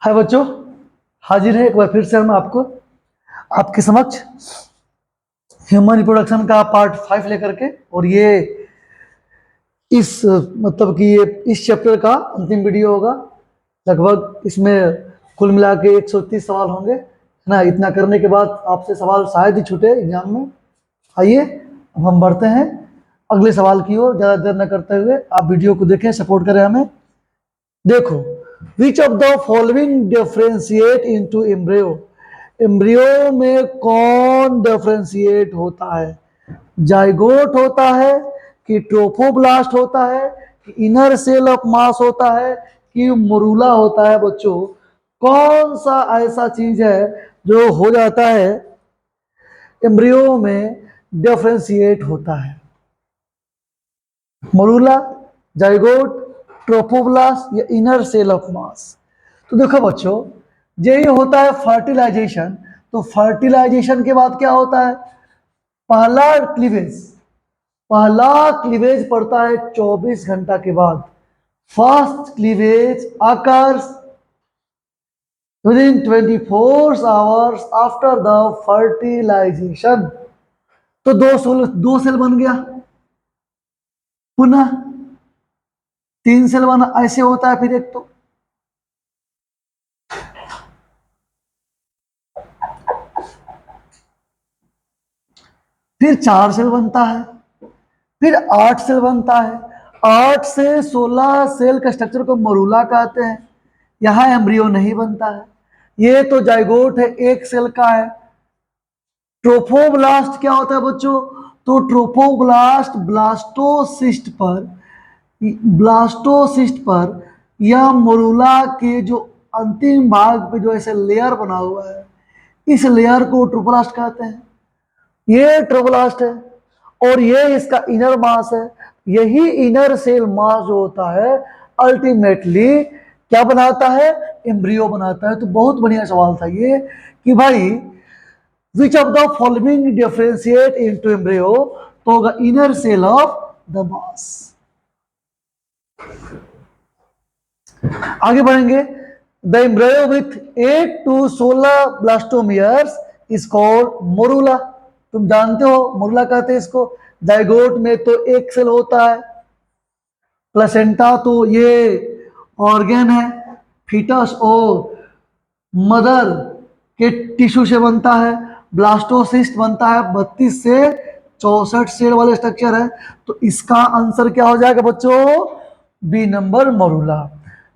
हाय बच्चों, हाजिर है एक बार फिर से हम आपके समक्ष ह्यूमन रिप्रोडक्शन का पार्ट 5 लेकर के। और ये मतलब कि ये इस चैप्टर का अंतिम वीडियो होगा। लगभग इसमें कुल मिला के 130 सवाल होंगे, है ना। इतना करने के बाद आपसे सवाल शायद ही छूटे एग्जाम में। आइए अब हम बढ़ते हैं अगले सवाल की ओर। ज़्यादा देर न करते हुए आप वीडियो को देखें, सपोर्ट करें हमें। देखो, विच of the following differentiate into embryo. Embryo में कौन डिफरेंशिएट होता है? जाइगोट होता है कि ट्रोफोब्लास्ट होता है कि इनर सेल ऑफ मास होता है कि मोरूला होता है? बच्चों, कौन सा ऐसा चीज है जो हो जाता है एम्ब्रियो में डिफरेंशिएट होता है? मोरूला, जाइगोट, ट्रोफोब्लास्ट या इनर सेल ऑफ मास? तो देखो बच्चों, यही होता है फर्टिलाइजेशन। तो फर्टिलाइजेशन के बाद क्या होता है? पहला क्लीवेज पड़ता है 24 घंटा के बाद। First cleavage occurs within 24 hours after the fertilisation. तो दो सेल बन गया, पुनः 3 सेल बना, ऐसे होता है। फिर एक तो फिर 4 सेल बनता है, फिर 8 सेल बनता है। 8 से 16 सेल का स्ट्रक्चर को मरूला कहते हैं। यहां एम्ब्रियो नहीं बनता है। ये तो जाइगोट है, एक सेल का है। ट्रोफोब्लास्ट क्या होता है बच्चों? तो ट्रोफोब्लास्ट ब्लास्टोसिस्ट पर या मोरूला के जो अंतिम भाग पे जो ऐसे लेयर बना हुआ है, इस लेयर को ट्रोफोब्लास्ट कहते हैं। ये ट्रोफोब्लास्ट है और ये इसका इनर मास है। यही इनर सेल मास जो होता है अल्टीमेटली क्या बनाता है? एम्ब्रियो बनाता है। तो बहुत बढ़िया सवाल था ये कि भाई which of the following differentiate into embryo? तो होगा inner cell of the mass. आगे बढ़ेंगे। The embryo with 8 to 16 blastomeres is called morula. तुम जानते हो मोरूला कहते हैं इसको। जाइगोट में तो एक सेल होता है। प्लेसेंटा तो ये ऑर्गेन है, फीटस और मदर के टिश्यू से बनता है। ब्लास्टोसिस्ट बनता है 32 से 64 सेल वाले स्ट्रक्चर है। तो इसका आंसर क्या हो जाएगा बच्चों? B number, morula.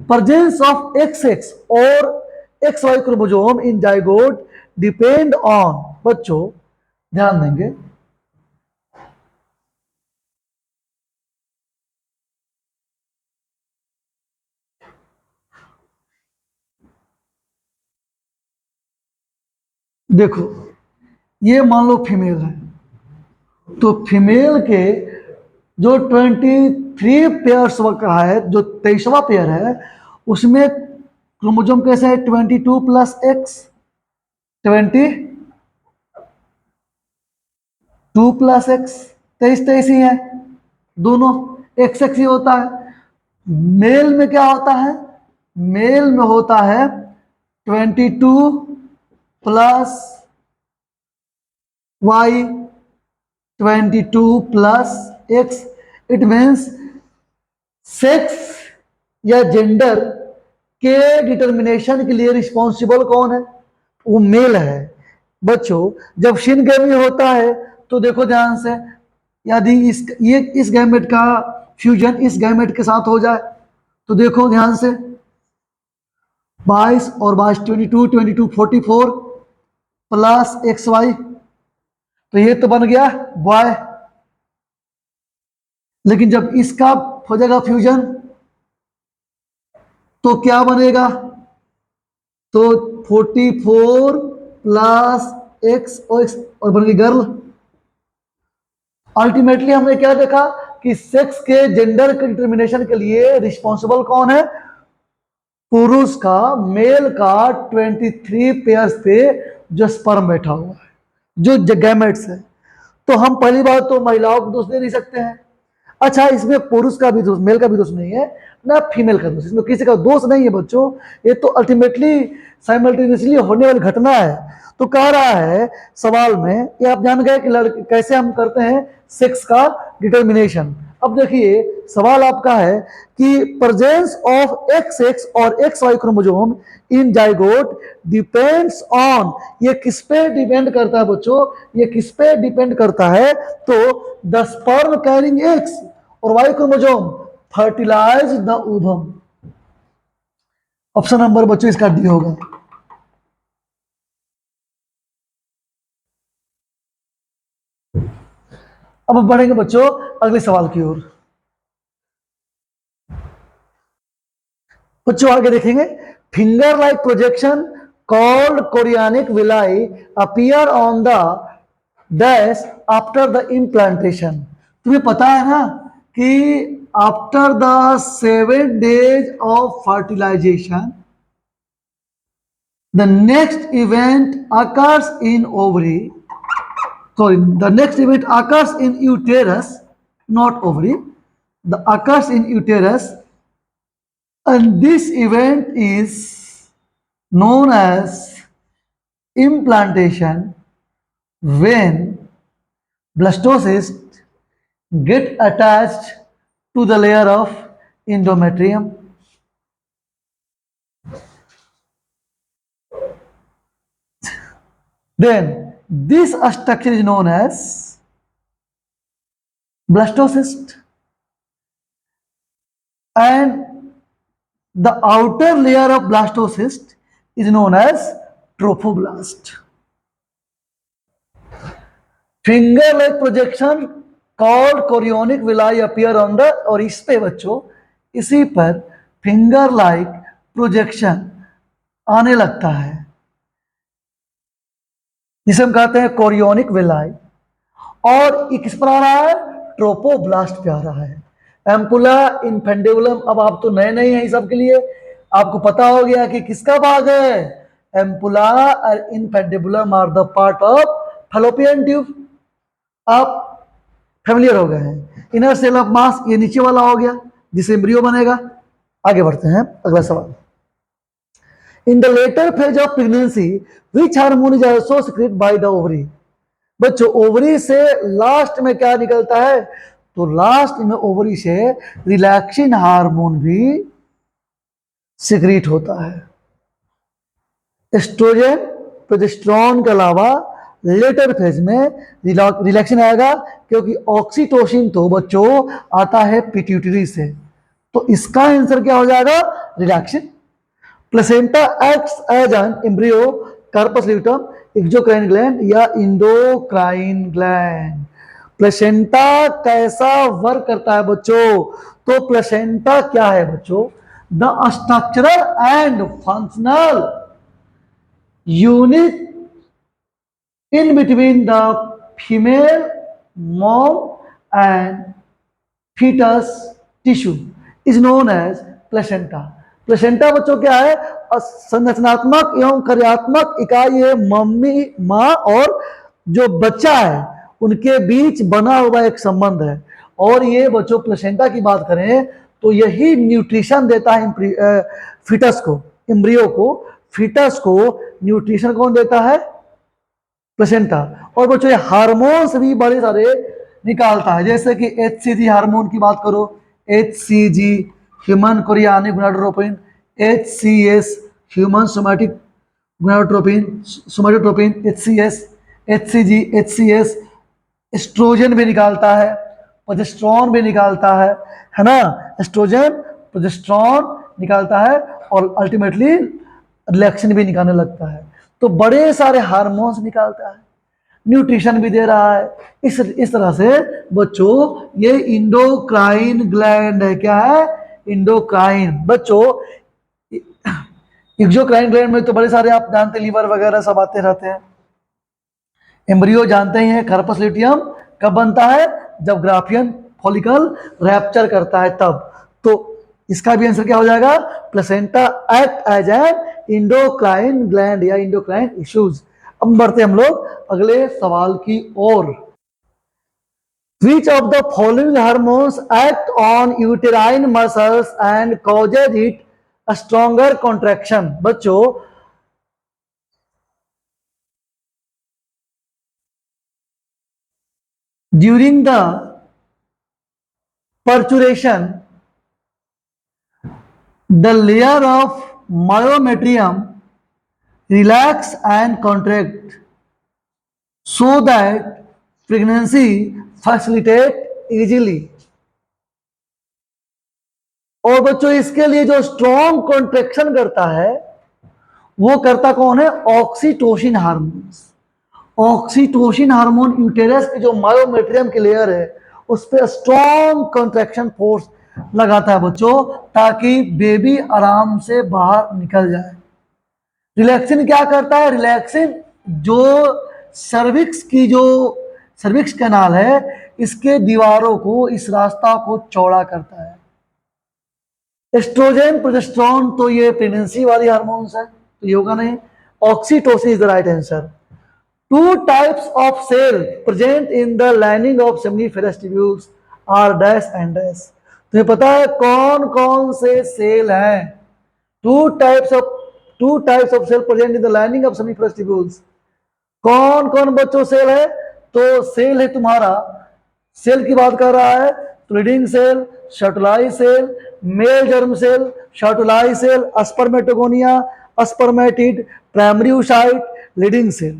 Presence of XX और XY chromosome in zygote depend on, बच्चों ध्यान देंगे, देखो ये मान लो फीमेल है, तो फीमेल के जो 23 पेयर्स का है, जो 23वां पेयर है, उसमें क्रोमोसोम कैसे है? 22 प्लस एक्स, 22 प्लस एक्स, 23 ही है दोनों। एक्स एक्स ही होता है। मेल में क्या होता है? मेल में होता है 22 plus Y, 22 plus X. It means sex या जेंडर के डिटर्मिनेशन के लिए रिस्पॉन्सिबल कौन है? वो मेल है। बच्चों, जब सिनगेमी होता है तो देखो ध्यान से, यदि इस गैमेट का फ्यूजन इस गैमेट के साथ हो जाए तो देखो ध्यान से, 22 और 22 22 44 प्लस XY, तो ये तो बन गया Y। लेकिन जब इसका हो जाएगा फ्यूजन तो क्या बनेगा? तो 44 प्लस एक्स और बन गई गर्ल। अल्टीमेटली हमने क्या देखा कि सेक्स के जेंडर के डिटर्मिनेशन के लिए रिस्पॉन्सिबल कौन है? पुरुष का, मेल का 23 पेयर्स पे जो स्पर्म बैठा हुआ है, जो गैमेट्स है। तो हम पहली बात तो महिलाओं को दोष दे नहीं सकते हैं। अच्छा, इसमें पुरुष का भी दोष, मेल का भी दोष नहीं है ना फीमेल का दोष, इसमें किसी का दोष नहीं है बच्चों, ये तो अल्टीमेटली साइमल्टेनियसली होने वाली घटना है। तो कह रहा है सवाल में कि आप जान गए कि लड़के कैसे हम करते हैं सेक्स का डिटर्मिनेशन। अब देखिए सवाल आपका है कि प्रेजेंस ऑफ एक्स एक्स और X Y chromosome in zygote depends on, ये किस पे डिपेंड करता है बच्चों, ये किस पे डिपेंड करता है, तो द स्पर्म कैरिंग एक्स और Y chromosome fertilise the ovum. Option number बच्चों इसका डी होगा। अब बढ़ेंगे बच्चों अगले सवाल की ओर। बच्चों आगे देखेंगे, finger like projection called chorionic villi appear on the dash after the implantation. तुम्हें पता है ना कि after the 7 days of fertilisation the next event occurs in ovary, sorry, the next event occurs in uterus, not ovary, the occurs in uterus, and this event is known as implantation, when blastocysts get attached to the layer of endometrium. Then this structure is known as blastocyst, and the outer layer of blastocyst is known as trophoblast. Finger like projection called chorionic villi appear on the, और इस पे बच्चों इसी पर finger like projection आने लगता है जिसे हम कहते हैं कोरियोनिक विलाई, और ये किस पर आ रहा है, ट्रोपोब्लास्ट पे आ रहा है। एम्पुला इनफेंडिबुलम, अब आप तो नए नए हैं सब के लिए, आपको पता हो गया कि किसका भाग है, एम्पुला और infundibulum are the part of fallopian tube. आप फेमिलियर हो गए हैं। इनर सेल ऑफ मास ये नीचे वाला हो गया जिसे एम्ब्रियो बनेगा। आगे बढ़ते हैं अगला सवाल। In the later phase of pregnancy which hormone is also secrete by the ovary. बच्चों ओवरी से लास्ट में क्या निकलता है, तो लास्ट में ओवरी से रिलैक्सिन हार्मोन भी सिक्रीट होता है। एस्ट्रोजन प्रोजेस्टेरोन के अलावा लेटर फेज में रिलैक्सिन आएगा, क्योंकि ऑक्सीटोसिन तो बच्चों आता है पिट्यूटरी से, तो इसका आंसर क्या हो जाएगा, relaxin. Placenta acts as an embryo corpus luteum exocrine gland या इंडोक्राइन ग्लैंड। प्लेसेंटा कैसा वर्क करता है बच्चों, तो प्लेसेंटा क्या है बच्चों, the structural and functional unit in between the female mom and fetus tissue is known as placenta. Placenta बच्चों क्या है, संरचनात्मक एवं कार्यात्मक इकाई है मम्मी माँ और जो बच्चा है उनके बीच बना हुआ एक संबंध है। और ये बच्चों प्लेसेंटा की बात करें तो यही न्यूट्रिशन देता है फीटस को, एम्ब्रियो को, फीटस को न्यूट्रिशन कौन देता है, प्लेसेंटा। और बच्चों ये हार्मोन्स भी बड़े सारे निकालता है, जैसे कि HCG हार्मोन की बात करो, HCG human chorionic gonadotropin, HCS human somatotropin HCS, HCG HCS oestrogen भी निकालता है, प्रोजेस्टेरोन भी निकालता है ना, एस्ट्रोजन प्रोजेस्टेरोन निकालता है और अल्टीमेटली रिलैक्सिन भी निकालने लगता है। तो बड़े सारे हार्मोन्स निकालता है, न्यूट्रिशन भी दे रहा है। इस तरह से बच्चों ये इंडोक्राइन ग्लैंड है, क्या है, इंडोक्राइन। बच्चों एक्सोक्राइन ग्लैंड में तो बड़े सारे आप जानते हैं लीवर वगैरह सब आते रहते हैं। एम्ब्रियो जानते ही हैं कार्पस ल्यूटियम कब बनता है, जब ग्राफियन फॉलिकल रैप्चर करता है तब। तो इसका भी आंसर क्या हो जाएगा, placenta act as an endocrine gland या इंडोक्राइन इश्यूज। अब बढ़ते हम लोग अगले सवाल की ओर। Which of the following hormones act on uterine muscles and causes it a stronger contraction? बच्चों, during the parturition, the layer of myometrium relax and contract so that pregnancy facilitate easily. और बच्चों, इसके लिए जो स्ट्रॉन्ग कॉन्ट्रेक्शन करता है वो करता कौन है? Oxytocin hormone. Oxytocin hormone uterus की जो मायोमेट्रियम की लेयर है उस पर स्ट्रॉन्ग कॉन्ट्रेक्शन फोर्स लगाता है बच्चों, ताकि बेबी आराम से बाहर निकल जाए। रिलैक्सिन क्या करता है? रिलैक्सिन जो सर्विक्स कैनाल है इसके दीवारों को, इस रास्ता को चौड़ा करता है। एस्ट्रोजन, प्रोजेस्टेरोन तो ये प्रेगनेंसी वाली हार्मोन्स है, तो ये होगा नहीं। Oxytocin is the right answer. Two types of cell present in the lining of seminiferous tubules are dash and dash. तुम्हें पता है कौन कौन से सेल हैं? Two types of cell present in the lining of seminiferous tubules. कौन कौन बच्चों सेल है? तो सेल है तुम्हारा, सेल की बात कर रहा है तो Leydig cell, Sertoli cell, male germ cell, Sertoli cell, spermatogonia, spermatid, primary oocyte, Leydig cell.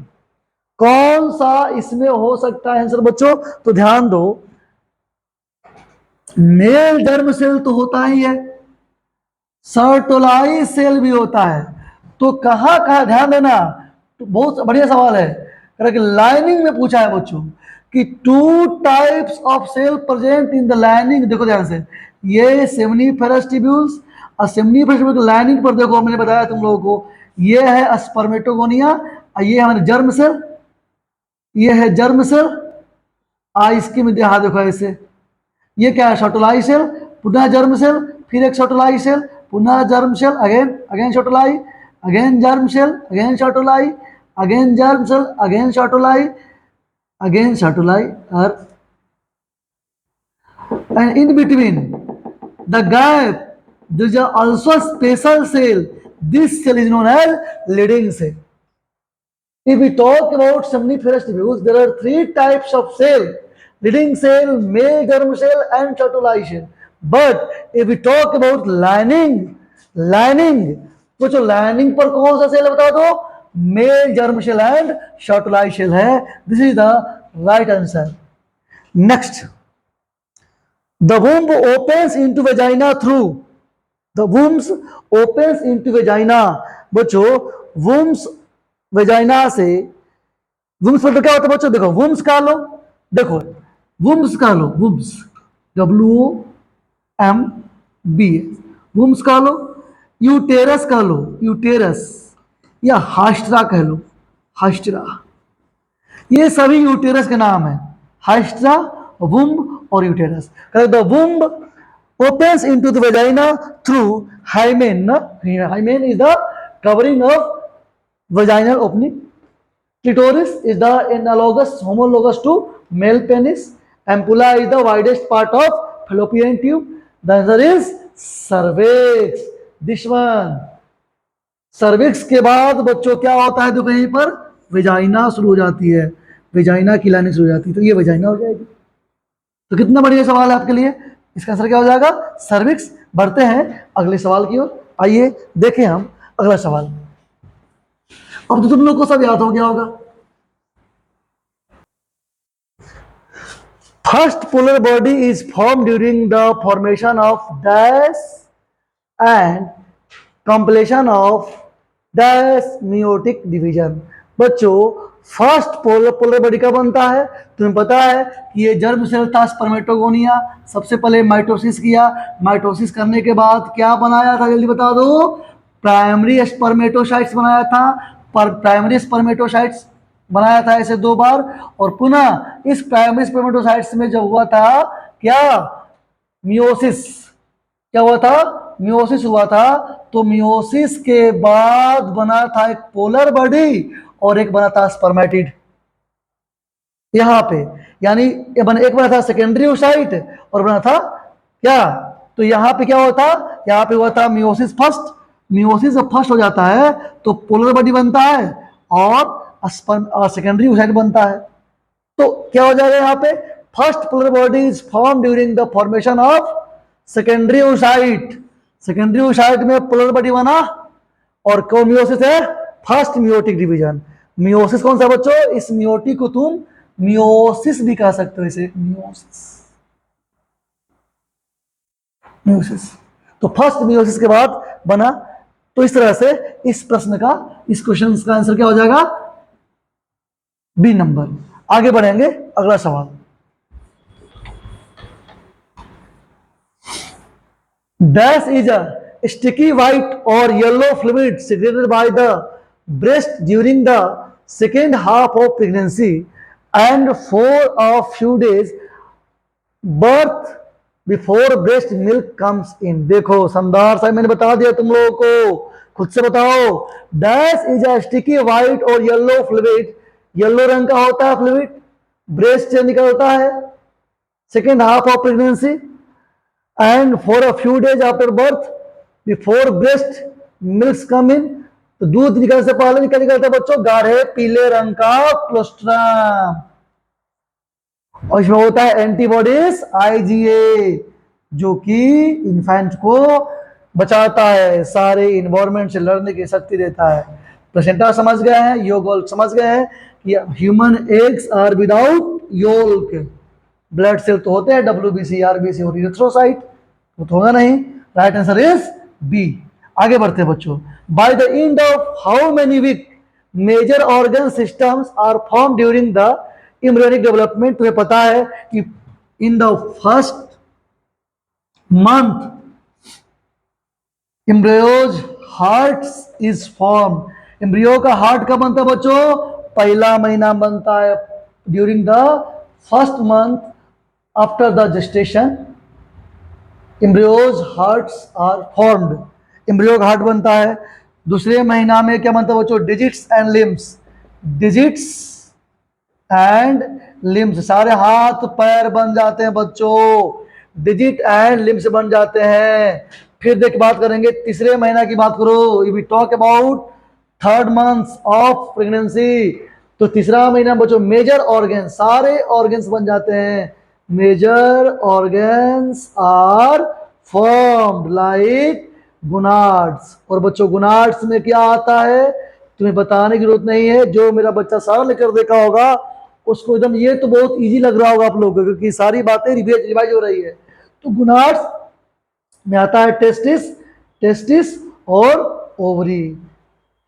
कौन सा इसमें हो सकता है आंसर बच्चों? तो ध्यान दो, मेल जर्म सेल तो होता ही है, शर्टुलाई सेल भी होता है, तो कहां कहां ध्यान देना। तो बहुत बढ़िया सवाल है, लाइनिंग में पूछा है बच्चों कि two types of cell present in the lining. देखो ध्यान से, ये सेमिनिफेरस ट्यूब्यूल्स और सेमिनिफेरस ट्यूब्यूल की लाइनिंग पर देखो, मैंने बताया तुम लोगों को, ये है स्पर्मेटोगोनिया और ये हमारे जर्म सेल, ये है जर्म सेल। इसके में हाथ देखो ऐसे, ये क्या है? शर्टुलाई सेल, पुनः जर्म सेल, फिर एक शर्टुलाई सेल, पुनः germ cell, again Sertoli, again germ cell, again Sertoli, again germ cell, again Sertoli, again Sertoli, और and in between the gap there is also a special cell. This cell is known as leading cell. If we talk about seminiferous tubules, there are three types of cell: leading cell, male germ cell, and shortuli cell. But if we talk about lining, तो जो lining पर कौन सा cell बता दो? Male germ cell and Sertoli cell है। This is the right answer. Next, the womb opens into vagina through, the wombs opens into vagina। बच्चों, wombs vagina से, wombs मतलब क्या होता है बच्चों? देखो wombs का लो, देखो wombs का लो, wombs WOMBS, wombs का लो, यूटेरस का लो, यूटेरस, या हास्ट्रा कह लो, हास्ट्रा, ये सभी यूटेरस के नाम है, हास्ट्रा, वुम्ब और uterus. The womb opens into the vagina through hymen. Hymen is the covering of vaginal opening. Clitoris is the homologous to male penis. Ampulla is the widest part of fallopian tube. The answer is cervix. This one. Cervix के बाद बच्चों क्या होता है? तो कहीं पर vagina शुरू हो जाती है, वेजाइना की लाइनिंग शुरू हो जाती है, तो ये वेजाइना हो जाएगी। तो कितना बढ़िया सवाल है आपके लिए, इसका आंसर क्या हो जाएगा? सर्विक्स। बढ़ते हैं अगले सवाल की ओर, आइए देखें हम अगला सवाल। अब तो तुम लोग को सब याद हो गया होगा। First polar body is form during the formation of dash and completion of dash meiotic division. बच्चों, फर्स्ट पोलर बॉडी का बनता है? तुम्हें पता है कि ये जर्म सेल था स्पर्मेटोगोनिया, सबसे पहले माइटोसिस किया, माइटोसिस करने के बाद क्या बनाया था? जल्दी बता दो। प्राइमरी स्पर्मेटोसाइट्स बनाया था, प्राइमरी स्पर्मेटोसाइट्स बनाया था ऐसे दो बार, और पुनः इस प्राइमरी स्पर्मेटोसाइट्स में जब हुआ था क्या? मियोसिस। क्या हुआ था? मियोसिस हुआ था। तो मियोसिस के बाद बना था एक पोलर बॉडी और एक बना था स्पर्मेटिड। यहाँ पे, यानी ये बना, एक बना था सेकेंडरी ओसाइट और बना था क्या, तो यहाँ पे क्या होता, यहाँ पे हुआ था मियोसिस फर्स्ट, मियोसिस जब फर्स्ट हो जाता है तो पोलर बॉडी बनता है और सेकेंडरी ओसाइट बनता है। तो क्या हो जाएगा यहाँ पे, first polar body is form during the formation of secondary oocyte, secondary oocyte में पोलर बॉडी बना और कौन मियोसिस है, फर्स्ट मियोटिक डिवीजन। मियोसिस कौन सा बच्चों, इस मियोटिक को तुम मियोसिस भी कह सकते हो, इसे मियोसिस, मियोसिस। तो फर्स्ट मियोसिस के बाद बना, तो इस तरह से इस प्रश्न का, इस क्वेश्चन का आंसर क्या हो जाएगा, बी नंबर। आगे बढ़ेंगे, अगला सवाल, dash is a sticky white और yellow fluid secreted by the breast during the second half of pregnancy and for a few days birth before breast milk comes in। देखो समदार साहब मैंने बता दिया तुम लोगों को, खुद से बताओ। Dash is a sticky white और येलो फ्लूइड, येलो रंग का होता है फ्लूइड, ब्रेस्ट से निकलता है second half of pregnancy and for a few days after birth before breast milk come in. तो दूध निकलने से पहले निकलता है बच्चों गाढ़े पीले रंग का क्लोस्ट्रम, और इसमें होता है एंटीबॉडीज आईजीए, जो कि इन्फेंट को बचाता है, सारे इन्वायरमेंट से लड़ने की शक्ति देता है। प्लेसेंटा समझ गए हैं, योगोल्क समझ गए हैं कि human eggs are without yolk, blood cell तो होते हैं डब्ल्यूबीसी, आरबीसी और यूरेथ्रोसाइट, तो होगा नहीं, राइट आंसर इज बी। आगे बढ़ते हैं बच्चों, by the end of how many week major organ systems are form during the embryonic development. तुम्हें पता है कि in the first month embryo's heart is form, embryo का हार्ट कब बनता है बच्चों, पहला महीना बनता है, during the first month after the gestation embryo's hearts are formed, embryo का हार्ट बनता है। दूसरे महीना में क्या बनता है बच्चों, digits and limbs, digits and limbs, सारे हाथ पैर बन जाते हैं बच्चों, डिजिट एंड लिम्स बन जाते हैं। फिर देख बात करेंगे तीसरे महीना की बात करो, we talk about third month of pregnancy, तो तीसरा महीना बच्चों मेजर ऑर्गन, सारे ऑर्गन्स बन जाते हैं, major organs are formed like gonads. और बच्चों गुनाड्स में क्या आता है तुम्हें बताने की जरूरत नहीं है, जो मेरा बच्चा सारा लेकर देखा होगा उसको एकदम ये तो बहुत इजी लग रहा होगा आप लोगों को, क्योंकि सारी बातें रिवाइज हो रही है। तो गुनाड्स में आता है टेस्टिस, टेस्टिस और ovary.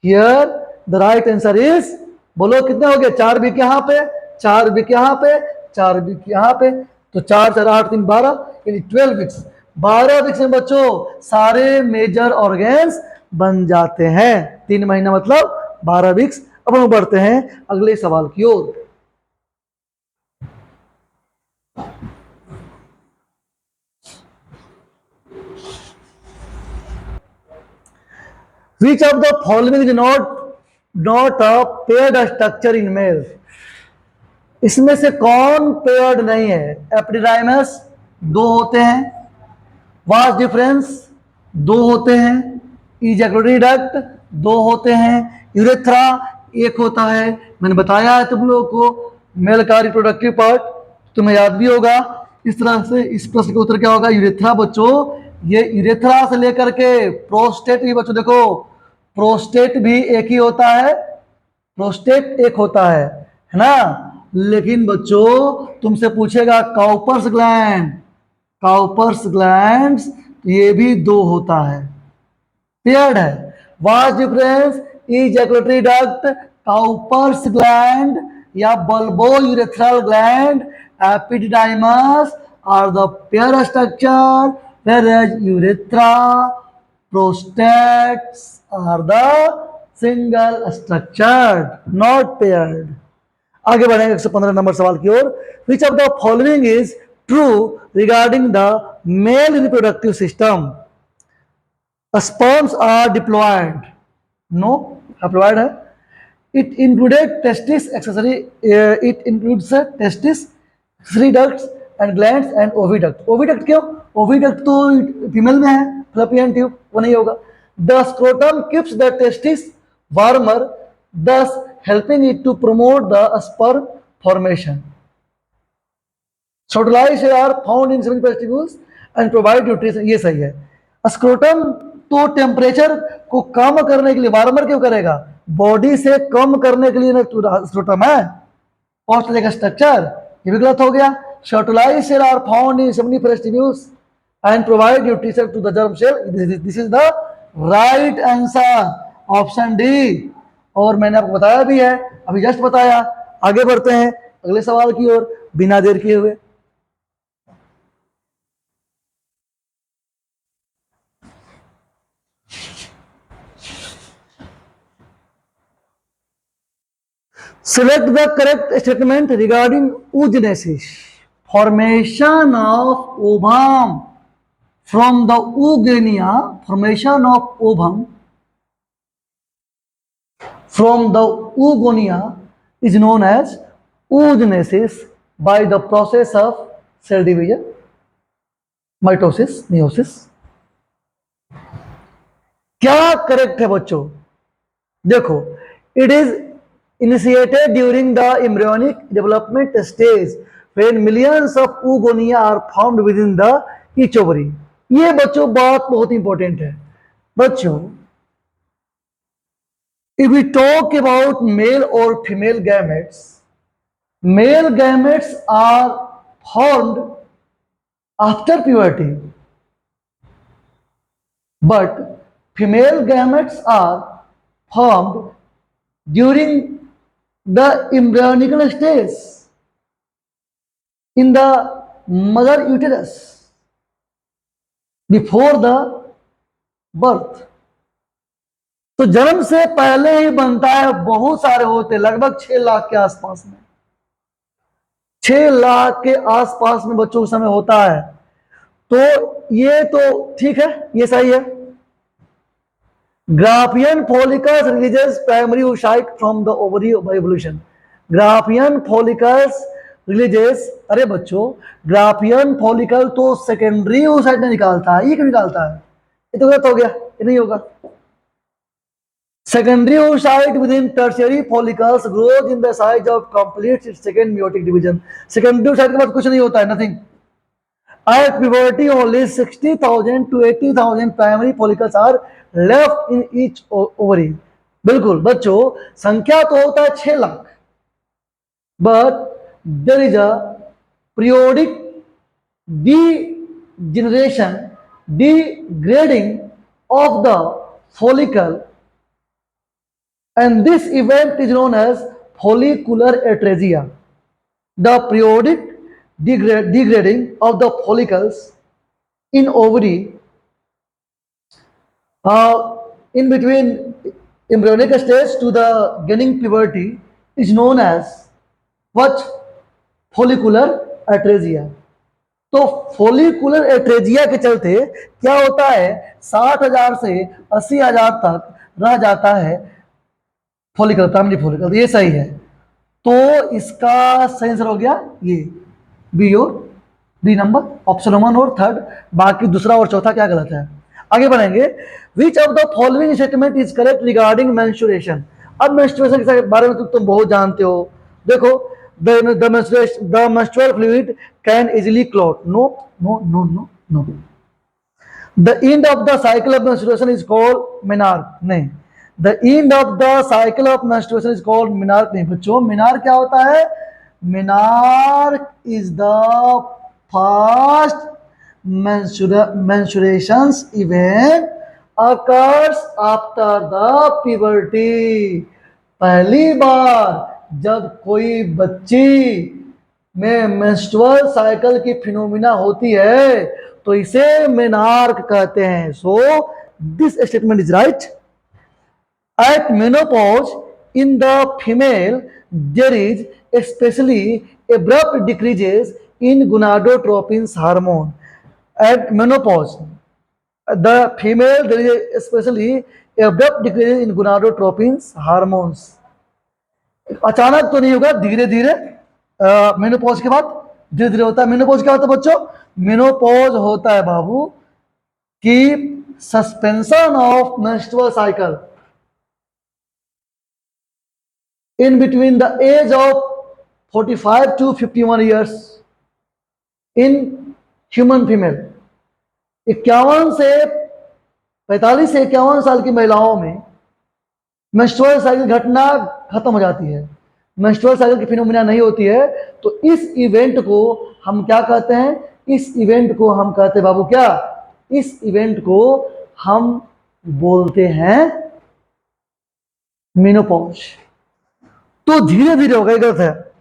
Here the right answer is, बोलो कितने हो गए, 4 वीक यहाँ पे, 4 वीक यहाँ पे, 4 वीक यहाँ पे, तो 4 4 8 3 12 यानी 12 वीक्स, 12 वीक्स में बच्चों सारे मेजर ऑर्गन्स बन जाते हैं। 3 महीना मतलब 12 वीक्स। अब हम बढ़ते हैं अगले सवाल की ओर। Which of the following is not a paired structure in male? इसमें से कौन पेयर्ड नहीं है, एपिडिडाइमस 2 होते हैं, वास डिफरेंस 2 होते हैं, इजैकुलेटरी डक्ट 2 होते हैं, यूरेथ्रा 1 होता है। मैंने बताया है तुम लोगों को मेल का रिप्रोडक्टिव पार्ट, तुम्हें याद भी होगा। इस तरह से इस प्रश्न का उत्तर क्या होगा, यूरेथ्रा बच्चों, ये यूरेथ्रा से लेकर के प्रोस्टेट भी बच्चों, देखो प्रोस्टेट भी एक ही होता है, प्रोस्टेट एक होता है ना, लेकिन बच्चों तुमसे पूछेगा काउपर्स ग्लैंड, काउपर्स ग्लैंड ये भी 2 होता है, पेयर्ड है। Vas deferens, ejaculatory duct, Cowper's gland या bulbourethral gland, epididymis are the pair structure, whereas urethra, prostates are the single structured, not paired। आगे बढ़ेंगे 115 नंबर सवाल की ओर। Which of the following is true regarding the male reproductive system, sperms are diploid, no, diploid है, It included testis, accessory. It includes testis, accessory ducts and glands and oviduct. Oviduct क्यों? Oviduct तो female में है, fallopian tube वो नहीं होगा. The scrotum keeps the testis warmer, thus helping it to promote the sperm formation. Sotolis are found in seminal vestibules and provide nutrition. ये सही है. स्क्रोटम तो टेम्परेचर को कम करने के लिए वार्मर क्यों करेगा? बॉडी से कम करने के लिए ना स्क्रोटम है, पोस्टल का स्ट्रक्चर. ये भी गलत हो गया. Sotolis are found in seminal vestibules and provide nutrition to the germ cell. This is the right answer, option D. और मैंने आपको बताया भी है, अभी जस्ट बताया. आगे बढ़ते हैं अगले सवाल की ओर बिना देर किए हुए. Select the correct statement regarding oogenesis. Formation of ovum from the oogonia. Formation of ovum from the oogonia is known as oogenesis by the process of cell division, mitosis, meiosis. क्या करेक्ट है बच्चों? देखो, it is initiated during the embryonic development stage when millions of oogonia are formed within the each ovary. ये बच्चों बात बहुत important है. बच्चों, if we talk about male or female gametes are formed after puberty, but female gametes are formed during the embryonical stage in the mother uterus before the birth. तो जन्म से पहले ही बनता है. बहुत सारे होते, लगभग 6 लाख के आसपास में, 6 लाख के आसपास में बच्चों के समय होता है. तो ये तो ठीक है, ये सही है. Graafian follicles releases primary oocyte from the ovary by evolution. Graafian follicles releases, अरे बच्चों, Graafian follicle तो सेकेंडरी oocyte ने निकालता है. ये क्यों निकालता है? ये तो गलत हो गया, ये नहीं होगा. Secondary oocyte within tertiary follicles grows in the size of completes its second meiotic division. Secondary oocyte के बाद कुछ नहीं होता है, nothing. At puberty only 60,000 to 80,000 primary follicles are left in each ovary. बिल्कुल बच्चों, संख्या तो होता है 6 lakh, but there is a periodic degrading of the follicle, and this event is known as follicular atresia. The periodic degrading of the follicles in ovary in between embryonic stage to the gaining puberty is known as what? Follicular atresia. तो follicular atresia के चलते क्या होता है? 60,000 से 80,000 तक रह जाता है फॉलिकल, प्राइमरी फॉलिकल. ये सही है. तो इसका सही आंसर हो गया ये बी और बी नंबर, ऑप्शन 1 और 3. बाकी दूसरा और चौथा क्या गलत है? आगे बढ़ेंगे. Which of the following statement is correct regarding menstruation. अब मेंस्ट्रुएशन के बारे में तुम बहुत जानते हो. देखो, the menstrual fluid can easily clot. No no no no no. The end of the cycle of menstruation is called menarche. नहीं, the end of the cycle of menstruation is called menarche. नहीं बच्चों, menarche क्या होता है? Menarche is the first menstruations event occurs after the puberty. पहली बार जब कोई बच्ची में मेंस्ट्रुअल साइकिल की फिनोमिना होती है तो इसे मेनार्क कहते हैं. So this statement is right. At menopause in the female there is especially abrupt decreases in gonadotropins hormone. At menopause, the female there is especially abrupt decreases in gonadotropins hormones. अचानक तो नहीं होगा, धीरे धीरे menopause के बाद धीरे धीरे होता है। मेनोपॉज क्या होता है बच्चों? मेनोपॉज होता है बाबू कि suspension of menstrual cycle in between the age of 45 to 51 years in human female। 51 से 45 से 51 साल की महिलाओं में मेंस्ट्रुअल साइकिल घटना खत्म हो जाती है, मेंस्ट्रुअल साइकिल की फिनोमिना नहीं होती है। तो इस इवेंट को हम क्या कहते हैं? इस इवेंट को हम कहते हैं बाबू क्या? इस इवेंट को हम बोलते हैं मेनोपॉज। तो धीरे धीरे होगा, गलत है,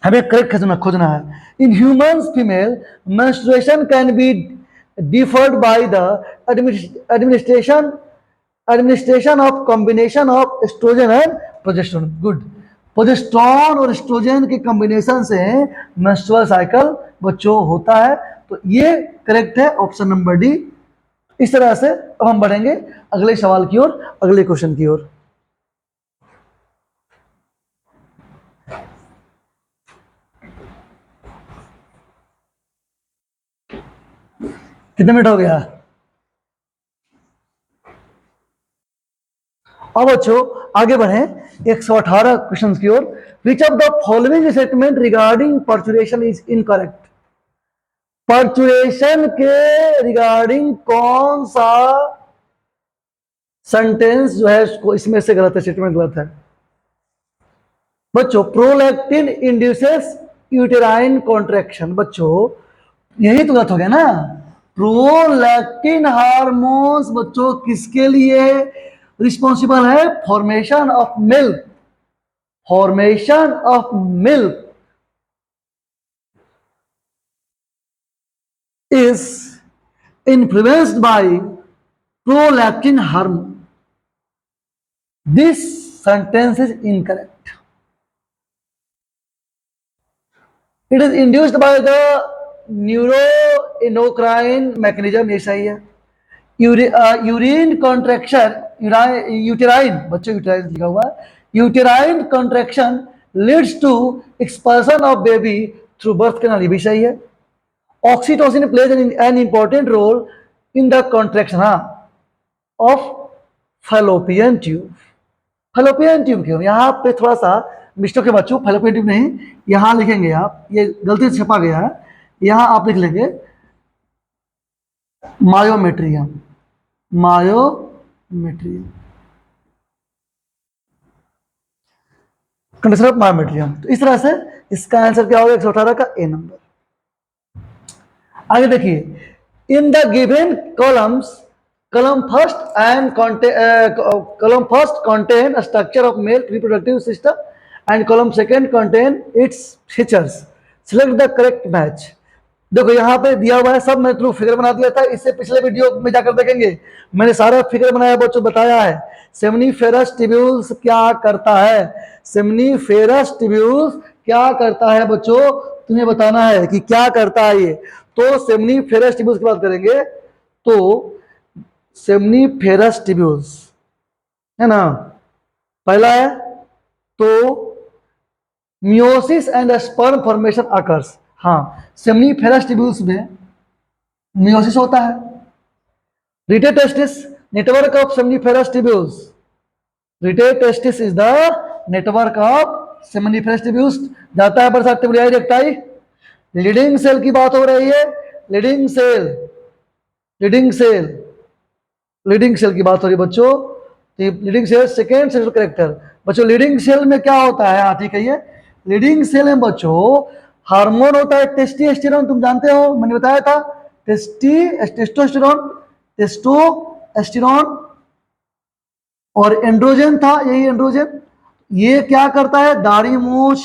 हमें करेक्ट खोजना है। In humans female menstruation can be deferred by the administration of combination of oestrogen and progesterone. Good. Progesterone और एस्ट्रोजन के कॉम्बिनेशन से मेंस्ट्रुअल साइकिल बच्चों होता है। तो ये करेक्ट है, ऑप्शन नंबर डी। इस तरह से अब हम बढ़ेंगे अगले सवाल की ओर, अगले क्वेश्चन की ओर। कितने मिनट हो गया? अब बच्चों आगे बढ़े 118 क्वेश्चन की ओर। Which of the following statement regarding parturition is incorrect? Parturition के रिगार्डिंग कौन सा सेंटेंस जो है इसमें से गलत है, स्टेटमेंट गलत है बच्चों? Prolactin induces uterine contraction. बच्चों यही तो गलत हो गया ना। प्रोलैक्टिन हार्मोन्स बच्चों किसके लिए रिस्पॉन्सिबल है? Formation of milk. Formation of milk is influenced by prolactin hormone. This sentence is incorrect. It is induced by the neuroendocrine mechanism। ये सही है। यूरिन कॉन्ट्रैक्शन, यूटेराइन, बच्चों यूटेराइन लिखा हुआ है, uterine contraction leads to expulsion of baby through birth canal, ये भी सही है। Oxytocin plays an important role in the contraction of fallopian tube. Fallopian tube क्यों? यहाँ पे थोड़ा सा मिस्टेक है बच्चों, फैलोपियन ट्यूब नहीं, यहाँ लिखेंगे आप, ये गलती से छपा गया है, यहाँ आप लिख लेंगे myometrium. Myometrium, condition of myometrium. तो इस तरह से इसका आंसर क्या होगा? 118 का ए नंबर। आगे देखिए, in the given columns, column first contain a structure of male reproductive system and column second contain its features। select the correct match। देखो यहाँ पे दिया हुआ है सब, मैं थ्रू फिगर बना दिया था, इससे पिछले वीडियो में जाकर देखेंगे, मैंने सारा फिगर बनाया बच्चों, बताया है सेमनीफेरस ट्यूब्यूल्स क्या करता है। सेमनीफेरस ट्यूब्यूल्स क्या करता है बच्चों, तुम्हें बताना है कि क्या करता है ये। तो सेमनीफेरस ट्यूब्यूल्स की बात करेंगे तो सेमनीफेरस ट्यूब्यूल्स है ना, पहला है तो meiosis and sperm formation occurs. हाँ, सेमनीफेरस ट्यूब्यूल्स में मियोसिस होता है। Rete testis, network of seminiferous tubules. Rete testis is the network of seminiferous tubules. जाता है बरसात टिबुलियाई रेक्टाई। लीडिंग सेल की बात हो रही है, Leydig cell, Leydig cell, Leydig cell की बात हो रही है बच्चों। Leydig cell second sexual character. बच्चों लीडिंग सेल में क्या होता है? ठीक है, ये लीडिंग सेल में बच्चों हार्मोन होता है टेस्टोस्टेरोन, तुम जानते हो, मैंने बताया था, टेस्टोस्टेरोन, टेस्टोस्टेरोन और एंड्रोजन था, यही एंड्रोजन। ये क्या करता है? दाढ़ी मूछ,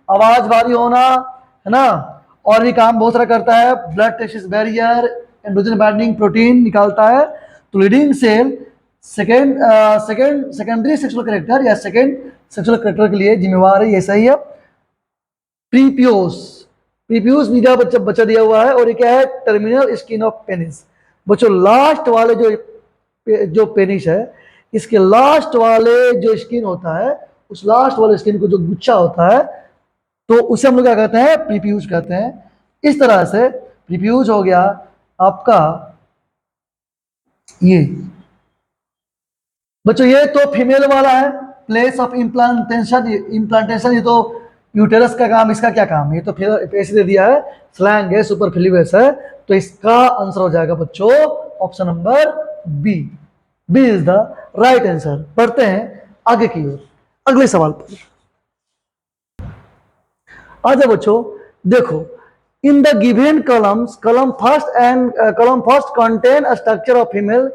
आवाज भारी होना, है ना, और भी काम बहुत सारा करता है। Blood testis barrier, androgen binding protein निकालता है। तो Leydig cell secondary sexual character या सेकेंड सेक्सुअल कैरेक्टर के लिए जिम्मेवार है, ये सही है। प्रीपियोस, प्रीपियोस मीडिया बच्चा दिया हुआ है, और ये क्या है? Terminal skin of penis. बच्चों लास्ट वाले जो पेनिस है, इसके लास्ट वाले जो स्किन होता है उस लास्ट वाले स्किन को जो गुच्छा होता है, तो उसे हम लोग क्या कहते हैं, प्रीफ्यूज कहते हैं। इस तरह से प्रीफ्यूज हो गया आपका ये। बच्चों ये तो फीमेल वाला है, प्लेस ऑफ इम्प्लांटेशन। इम्प्लांटेशन ये तो यूटेरस का काम, इसका क्या काम है, ये तो फिर ऐसे दे दिया है, स्लैंग है, सुपरफिलिवस है, तो इसका आंसर हो जाएगा बच्चों option number B. B is the right answer. पढ़ते हैं आगे की ओर, अगले सवाल पर। आजा बच्चों देखो, in the given columns, column first contain a structure of female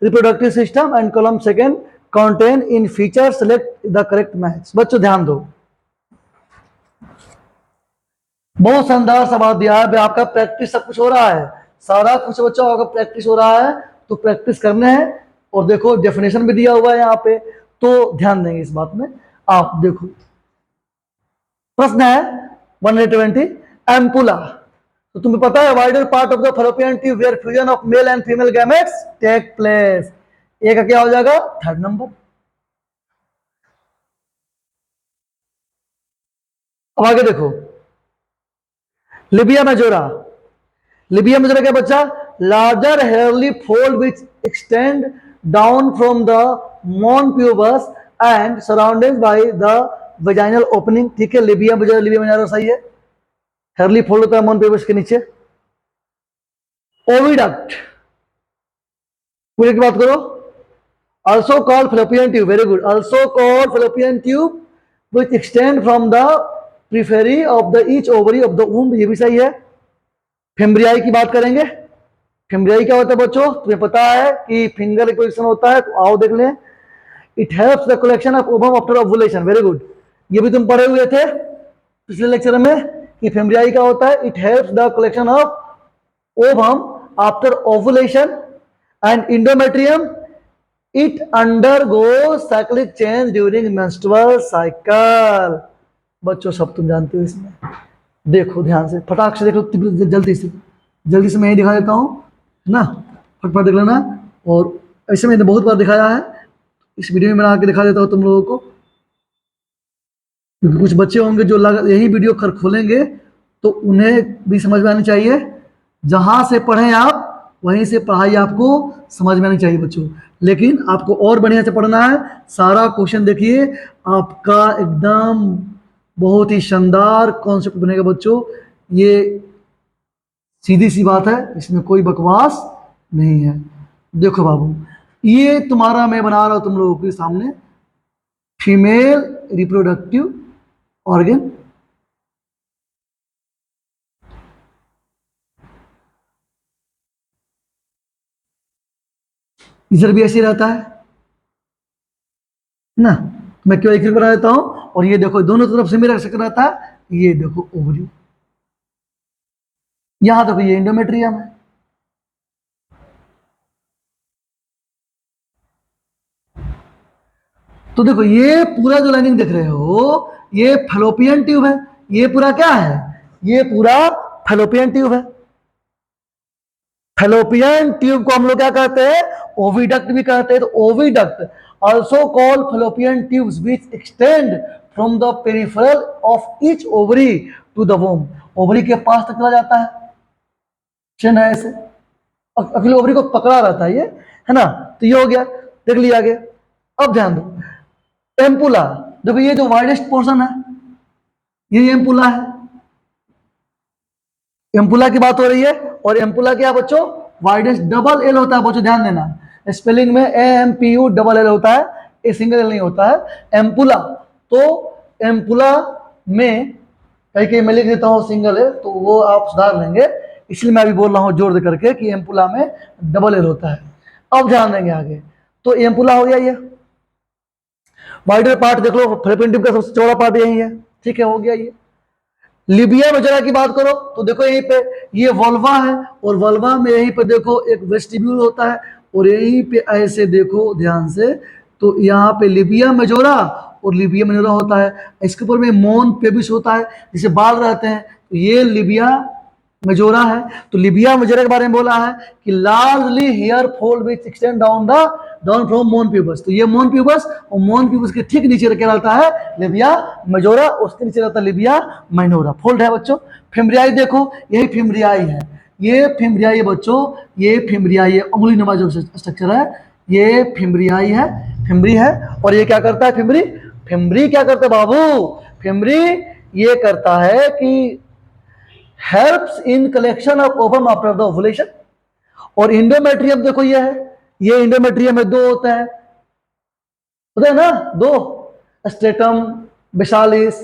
reproductive system and column second contain in feature, select the correct match. बच्चों ध्यान दो, बहुत शानदार सवाल दिया है, आपका प्रैक्टिस सब कुछ हो रहा है, सारा कुछ बच्चों अगर प्रैक्टिस हो रहा है तो प्रैक्टिस करने हैं। और देखो डेफिनेशन भी दिया हुआ है यहाँ पे, तो ध्यान देंगे इस बात में। आप देखो प्रश्न है 120, एम्पुला। तो तुम्हें पता है wider part of the fallopian tube where fusion of male and female gametes take place. A का क्या हो जाएगा, थर्ड नंबर। अब आगे देखो, लिबिया मेजोरा। लिबिया मेजोरा क्या बच्चा, larger hairy fold which extend down from the mons pubis and surrounded by the vaginal opening. ठीक है, लिबिया मेजोरा सही है, हेयरली फोल्ड होता है मॉन प्यूबस के नीचे। ओविडक्ट, पूरे की बात करो, also called fallopian tube, very good, also called fallopian tube which extend from the periphery of the each ovary of the womb, ये भी सही है। फिम्ब्रियाई की बात करेंगे, फिम्ब्रियाई क्या होता है बच्चों, तुम्हें पता है कि फिंगर एक पोजिशन होता है, तो आओ देख लें। It helps the collection of ovum after ovulation, very good, ये भी तुम पढ़े हुए थे पिछले लेक्चर में कि फिम्ब्रियाई क्या होता है, it helps the collection of ovum after ovulation and endometrium it undergoes cyclic change during menstrual cycle। बच्चों सब तुम जानते हो इसमें, देखो ध्यान से, फटाक से देखो, जल्दी से मैं ही दिखा देता हूँ, है ना, फटफट देख लेना। और ऐसे मैंने बहुत बार दिखाया है, इस वीडियो में मैं आके दिखा देता हूँ तुम लोगों को, क्योंकि कुछ बच्चे होंगे जो यही वीडियो खोलेंगे तो उन्हें भी समझ में आनी चाहिए। जहां से पढ़ें आप वहीं से पढ़ाई आपको समझ में आनी चाहिए बच्चों, लेकिन आपको और बढ़िया से पढ़ना है। सारा क्वेश्चन देखिए आपका एकदम बहुत ही शानदार कॉन्सेप्ट बनेगा बच्चों, ये सीधी सी बात है, इसमें कोई बकवास नहीं है। देखो बाबू, ये तुम्हारा मैं बना रहा हूं तुम लोगों के सामने फीमेल रिप्रोडक्टिव ऑर्गन। इधर भी ऐसे रहता है ना, मैं क्यों एक बना देता हूं, और ये देखो दोनों तरफ से मेरा शक्ल रहता है, ये देखो ओवरी, यहां देखो ये इंडोमेट्रियम है। तो देखो ये पूरा जो लाइनिंग देख रहे हो ये फैलोपियन ट्यूब है, ये पूरा क्या है, ये पूरा फैलोपियन ट्यूब है। फैलोपियन ट्यूब को हम लोग क्या कहते हैं, ओविडक्ट भी कहते हैं। तो oviduct also called fallopian tubes which extend from the peripheral of each ovary to the womb। Ovary के पास तक चला जाता है, चेन है ऐसे, अगले ओवरी को पकड़ा रहता है ये, है ना। तो ये हो गया, देख लिया आगे। अब ध्यान दो, एम्पुला, देखो ये जो वाइडेस्ट पोर्शन है ये एम्पुला है, एम्पुला की बात हो रही है। और एम्पुला क्या बच्चों, वाइडेस्ट, डबल एल होता है बच्चों, ध्यान देना, स्पेलिंग में AMPU डबल एल होता है, ए सिंगल एल नहीं होता है। एम्पुला, तो एम्पुला में कहीं कहीं मैं लिख देता हूँ सिंगल एल, तो वो आप सुधार लेंगे, इसलिए मैं अभी बोल रहा हूँ जोर दे करके कि एम्पुला में डबल एल होता है। अब ध्यान देंगे आगे, तो एम्पुला हो गया ये वाइडर पार्ट, देख लो फैलोपियन ट्यूब का सबसे चौड़ा पार्ट यही है, ठीक है, हो गया ये। लिबिया मेजोरा की बात करो तो देखो यहीं पे ये वल्वा है, और वल्वा में यहीं पे देखो एक वेस्टिब्यूल होता है, और यहीं पे ऐसे देखो ध्यान से, तो यहाँ पे लिबिया मेजोरा और लिबिया मेजोरा होता है, इसके ऊपर में मॉन पेबिस होता है जिसे बाल रहते हैं, तो ये लिबिया मेजोरा है। तो लिबिया मेजोरा के बारे में बोला है कि largely hair fold which extend down the down from mons pubis. तो ये मोन प्यूबस और मोन प्यूबस के ठीक नीचे क्या रहता है, लिबिया मेजोरा, उसके नीचे रहता है लिबिया माइनोरा। फोल्ड है बच्चों। फेमरियाई देखो, यही फेमरियाई है, ये फेमरियाई बच्चों, ये फेमरियाई है, उंगली नुमा जो स्ट्रक्चर है ये फेमरियाई है, फेमरी है। और ये क्या करता है फेमरी, फेमरी क्या करता है बाबू, फेमरी ये करता है कि helps in collection of ovum after the ovulation. और इंडोमेट्रियम देखो ये है, ये इंडोमेट्रियम में दो होता है, होता है ना दो, स्ट्रेटम बेसालिस,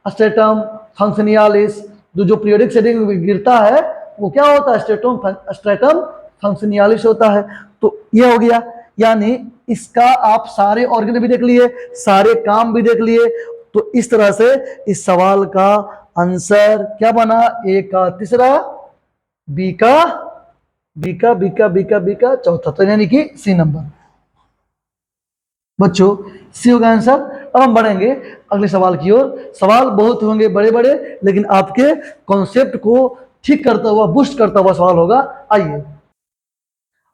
स्ट्रेटम फंक्शनियालिस। जो पीरियोडिक सेटिंग में गिरता है वो क्या होता है, स्ट्रेटम फंक्शनियालिस होता है। तो ये हो गया, यानी इसका आप सारे ऑर्गन भी देख लिए, सारे काम भी देख लिए। तो इस तरह से इस सवाल का आंसर क्या बना, ए का तीसरा, बी का चौथा, तो यानी कि सी नंबर बच्चों, सी होगा आंसर। अब हम बढ़ेंगे अगले सवाल की ओर। सवाल बहुत होंगे बड़े बड़े, लेकिन आपके कॉन्सेप्ट को ठीक करता हुआ, बूस्ट करता हुआ सवाल होगा। आइए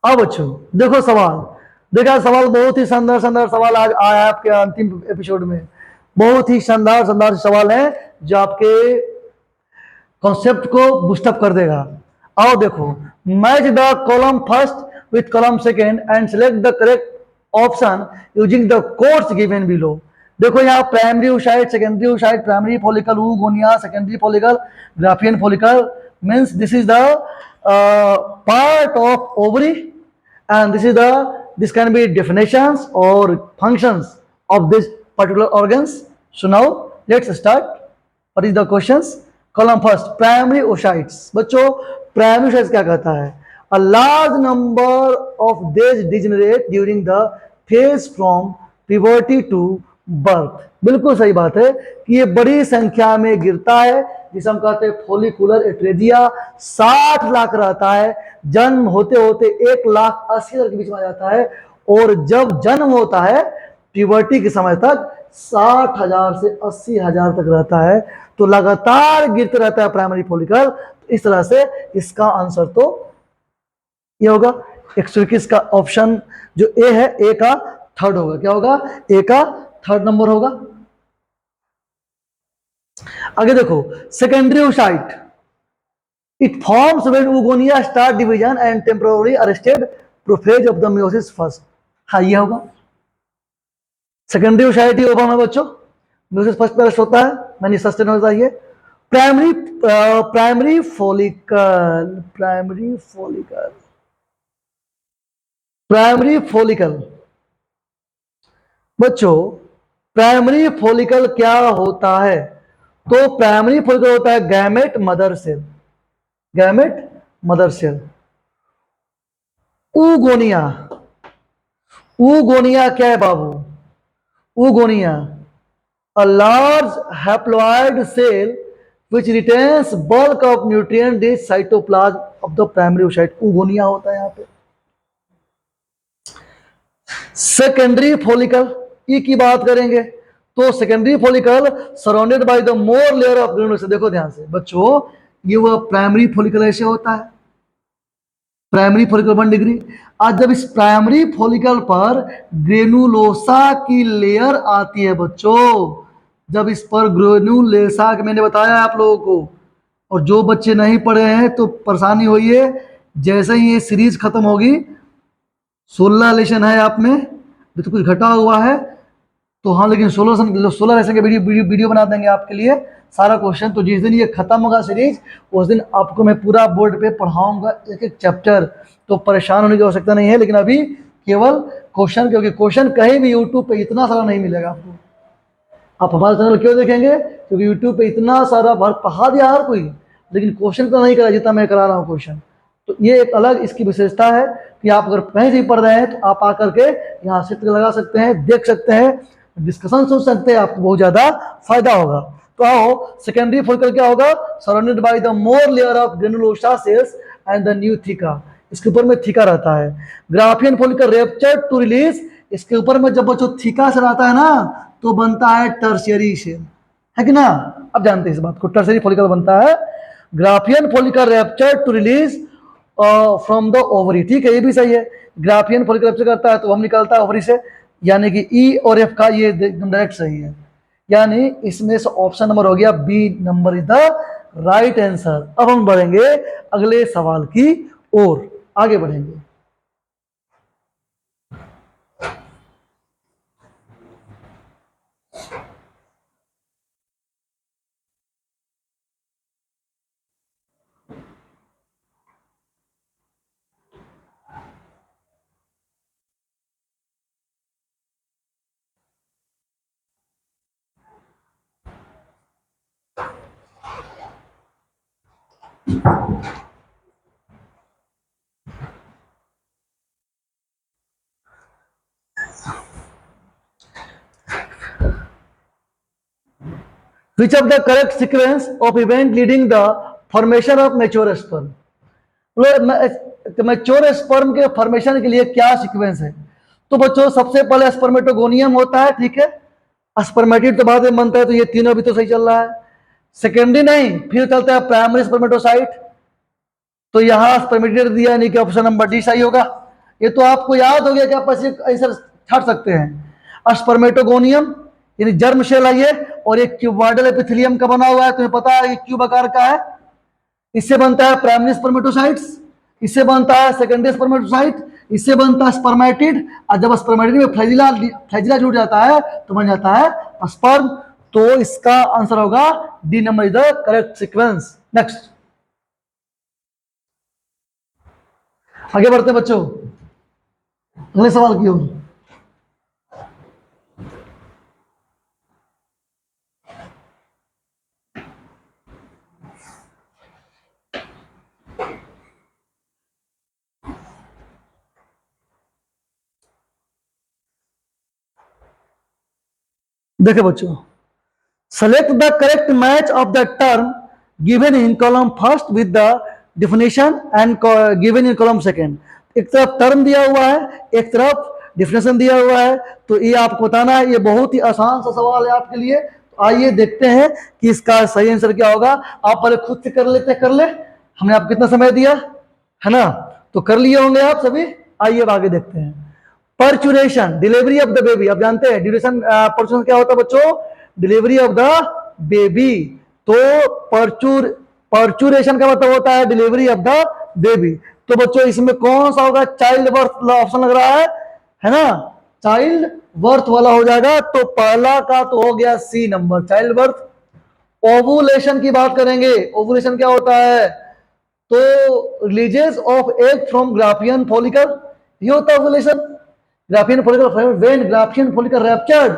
अब बच्चों देखो सवाल, देखा सवाल बहुत ही शानदार शानदार सवाल आज आया आपके अंतिम एपिसोड में। बहुत ही शानदार शानदार सवाल है जो आपके कॉन्सेप्ट को बूस्टअप कर देगा। आओ देखो, match the column first with column second and select the correct option using the codes given below. देखो यहाँ primary oocyte, secondary oocyte, primary follicle oogonia, secondary follicle Graafian follicle, means this is the part of ovary, and this can be definitions or functions of this particular organs. So now let's start. What is the questions? Column first, primary oocytes। बच्चों primary oocytes क्या कहता है, a large number of these degenerate during the phase from puberty to birth। बिल्कुल सही बात है कि ये बड़ी संख्या में गिरता है, जिसे हम कहते हैं फोलिकुलर एट्रेजिया। 60 लाख रहता है, जन्म होते होते 1,80,000 के बीच में आ जाता है, और जब जन्म होता है प्यूबर्टी के समय तक 60,000 से 80,000 तक रहता है। तो लगातार गिरते रहता है प्राइमरी फॉलिकल। इस तरह से इसका आंसर तो ये होगा 121 का ऑप्शन जो ए है, ए का थर्ड होगा। क्या होगा, ए का थर्ड नंबर होगा। आगे देखो, secondary oocyte, it forms when oogonia start division and temporary arrested prophase of the meiosis first. हाँ ये होगा सेकेंडरी oocyte ही ओवम है बच्चों, meiosis फर्स्ट पर होता है, मैंने सस्टेन होता है। प्राइमरी फॉलिकल बच्चों, प्राइमरी फॉलिकल क्या होता है, तो प्राइमरी फॉलिकल होता है gamete mother cell, gamete mother cell. oogonia क्या है बाबू, oogonia a large haploid cell which retains bulk of nutrient rich cytoplasm of the primary oocyte। oogonia होता है यहाँ पे। सेकेंडरी फॉलिकल ई की बात करेंगे तो secondary follicle surrounded by the more layer of granulosa. देखो ध्यान से बच्चों, ये वह प्राइमरी फॉलिकल ऐसे होता है, प्राइमरी फॉलिकल 1 डिग्री। आज जब इस प्राइमरी फॉलिकल पर ग्रेनुलोसा की लेयर आती है बच्चों, जब इस पर ग्रेनुलोसा, मैंने बताया आप लोगों को, और जो बच्चे नहीं पढ़े हैं तो परेशानी हुई है, जैसे ही ये सीरीज खत्म होगी, 16 लेसन है आप में, तो कुछ घटा हुआ है तो हाँ, लेकिन 16 लेसन के वीडियो बना देंगे आपके लिए सारा क्वेश्चन। तो जिस दिन ये खत्म होगा सीरीज, उस दिन आपको मैं पूरा बोर्ड पे पढ़ाऊंगा एक एक चैप्टर, तो परेशान होने की आवश्यकता नहीं है। लेकिन अभी केवल क्वेश्चन, क्योंकि क्वेश्चन कहीं भी यूट्यूब पे इतना सारा नहीं मिलेगा आपको। आप हमारा चैनल क्यों देखेंगे, क्योंकि यूट्यूब पे इतना सारा भर पढ़ा दिया हर कोई, लेकिन क्वेश्चन तो नहीं करा जितना मैं करा रहा हूँ क्वेश्चन। तो ये एक अलग इसकी विशेषता है कि आप अगर कहीं से पढ़ रहे हैं तो आप आकर के यहाँ चित्र लगा सकते हैं, देख सकते हैं, डिस्कशन सुन सकते हैं, आपको बहुत ज्यादा फायदा होगा। तो आओ, सेकेंडरी फॉलिकल क्या होगा, surrounded by the more layer of granulosa cells and the new theca, इसके ऊपर में थीका रहता है। Graafian follicle rupture to release, इसके ऊपर में जब बच्चों थीका से रहता है ना, तो बनता है टर्शियरी सेल, है कि ना। अब जानते हैं इस बात को, टर्शियरी फॉलिकल बनता है। Graafian follicle rupture to release from the ovary, ठीक है, ये भी सही है। ग्राफियन फॉलिकल रप्चर करता है तो हम निकलता है ओवरी से, यानी कि ई और एफ का ये एकदम डायरेक्ट सही है, यानी इसमें से ऑप्शन नंबर हो गया B number is the right answer. अब हम बढ़ेंगे अगले सवाल की ओर, आगे बढ़ेंगे। Which of the correct sequence of event leading the formation of mature sperm? Mature sperm के फॉर्मेशन के लिए क्या सीक्वेंस है? तो बच्चों सबसे पहले स्पर्मेटोगोनियम होता है, ठीक है, स्पर्मेटिड तो बाद में बनता है, तो ये तीनों भी तो सही चल रहा है। सेकेंडरी नहीं, फिर चलता है प्राइमरी स्पर्मेटोसाइट, तो यहां स्पर्मेटिड दिया, यानी कि ऑप्शन नंबर डी सही होगा। ये तो आपको याद हो गया कि आप आंसर छाट सकते हैं। स्पर्मेटोगोनियम यानी जर्म शेल है ये, और एक क्यूबॉइडल एपिथेलियम का बना हुआ है, तुम्हें पता है ये क्यूब आकार का है। इससे बनता है प्राइमरी स्पर्मेटोसाइट्स, इससे बनता है सेकेंडरी स्पर्मेटोसाइट, इससे बनता है स्पर्मेटिड, और जब स्पर्मेटिड में फ्लैजिला फ्लैजिला जुड़ जाता है तो बन जाता है स्पर्म। तो इसका आंसर होगा D number is the correct sequence. Next, आगे बढ़ते हैं बच्चों अगले सवाल की ओर। देखिए बच्चों, select the correct match of the term given in column first with the definition and given in column second। एक तरफ टर्म दिया हुआ है, एक तरफ डिफिनेशन दिया हुआ है, तो ये आपको बताना है। ये बहुत ही आसान सा सवाल है आपके लिए, तो आइए देखते हैं कि इसका सही आंसर क्या होगा। आप पहले खुद से कर लेते, कर ले, हमने आपको कितना समय दिया है ना, तो कर लिए होंगे आप सभी। आइए अब आगे देखते हैं। परचुरेशन, डिलीवरी ऑफ द बेबी, आप जानते हैं ड्यूरेशन परचुरेशन क्या होता है बच्चों, डिलीवरी ऑफ द बेबी। तो परचूर परचुरेशन का मतलब होता है डिलीवरी ऑफ द बेबी। तो बच्चों इसमें कौन सा होगा, चाइल्ड बर्थ ऑप्शन लग रहा है ना, चाइल्ड बर्थ वाला हो जाएगा। तो पहला का तो हो गया C number, child birth. Ovulation की बात करेंगे, ओवुलेशन क्या होता है, तो releases of egg from Graafian follicle, ये होता है ovulation. Graafian follicle, when Graafian follicle ruptured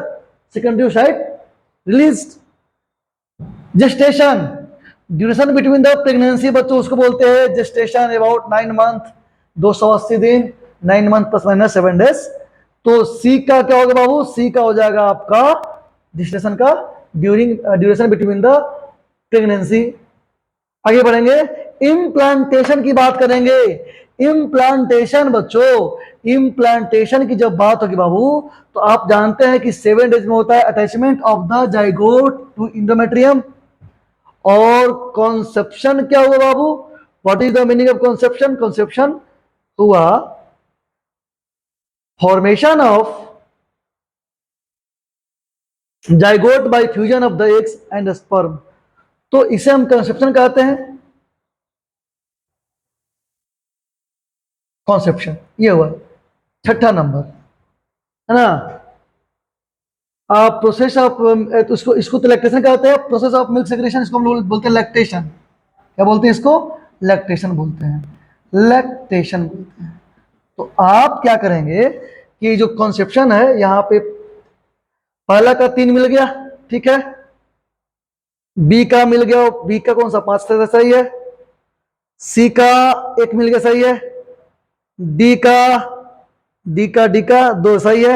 secondary oocyte released। Gestation, duration between the pregnancy, बच्चों उसको बोलते हैं जेस्टेशन, अबाउट 9 मंथ 280 दिन, 9 मंथ प्लस माइनस 7 डेज। तो सी का क्या होगा बाबू, सी का हो जाएगा आपका जेस्टेशन का during duration between the pregnancy. आगे बढ़ेंगे, इम्प्लांटेशन की बात करेंगे। इम्प्लांटेशन बच्चों, इम्प्लांटेशन की जब बात होगी बाबू, तो आप जानते हैं कि 7 डेज में होता है attachment of the zygote to endometrium. और कॉन्सेप्शन क्या हुआ बाबू, what is the meaning of conception? Conception हुआ formation of zygote by fusion of the eggs and sperm, तो इसे हम कंसेप्शन कहते हैं। कॉन्सेप्शन ये हुआ छठा नंबर, है ना। प्रोसेस ऑफ, इसको इसको तो लैक्टेशन कहते हैं, प्रोसेस ऑफ मिल्क सेक्रेशन, इसको हम लोग बोलते हैं लैक्टेशन। क्या बोलते हैं इसको? लैक्टेशन बोलते हैं, लैक्टेशन बोलते हैं। तो आप क्या करेंगे कि जो कॉन्सेप्शन है यहाँ पे पहला का 3 मिल गया, ठीक है, बी का मिल गया, बी का कौन सा 5 से सही है, सी का 1 मिल गया सही है, डी का डी का 2 सही है,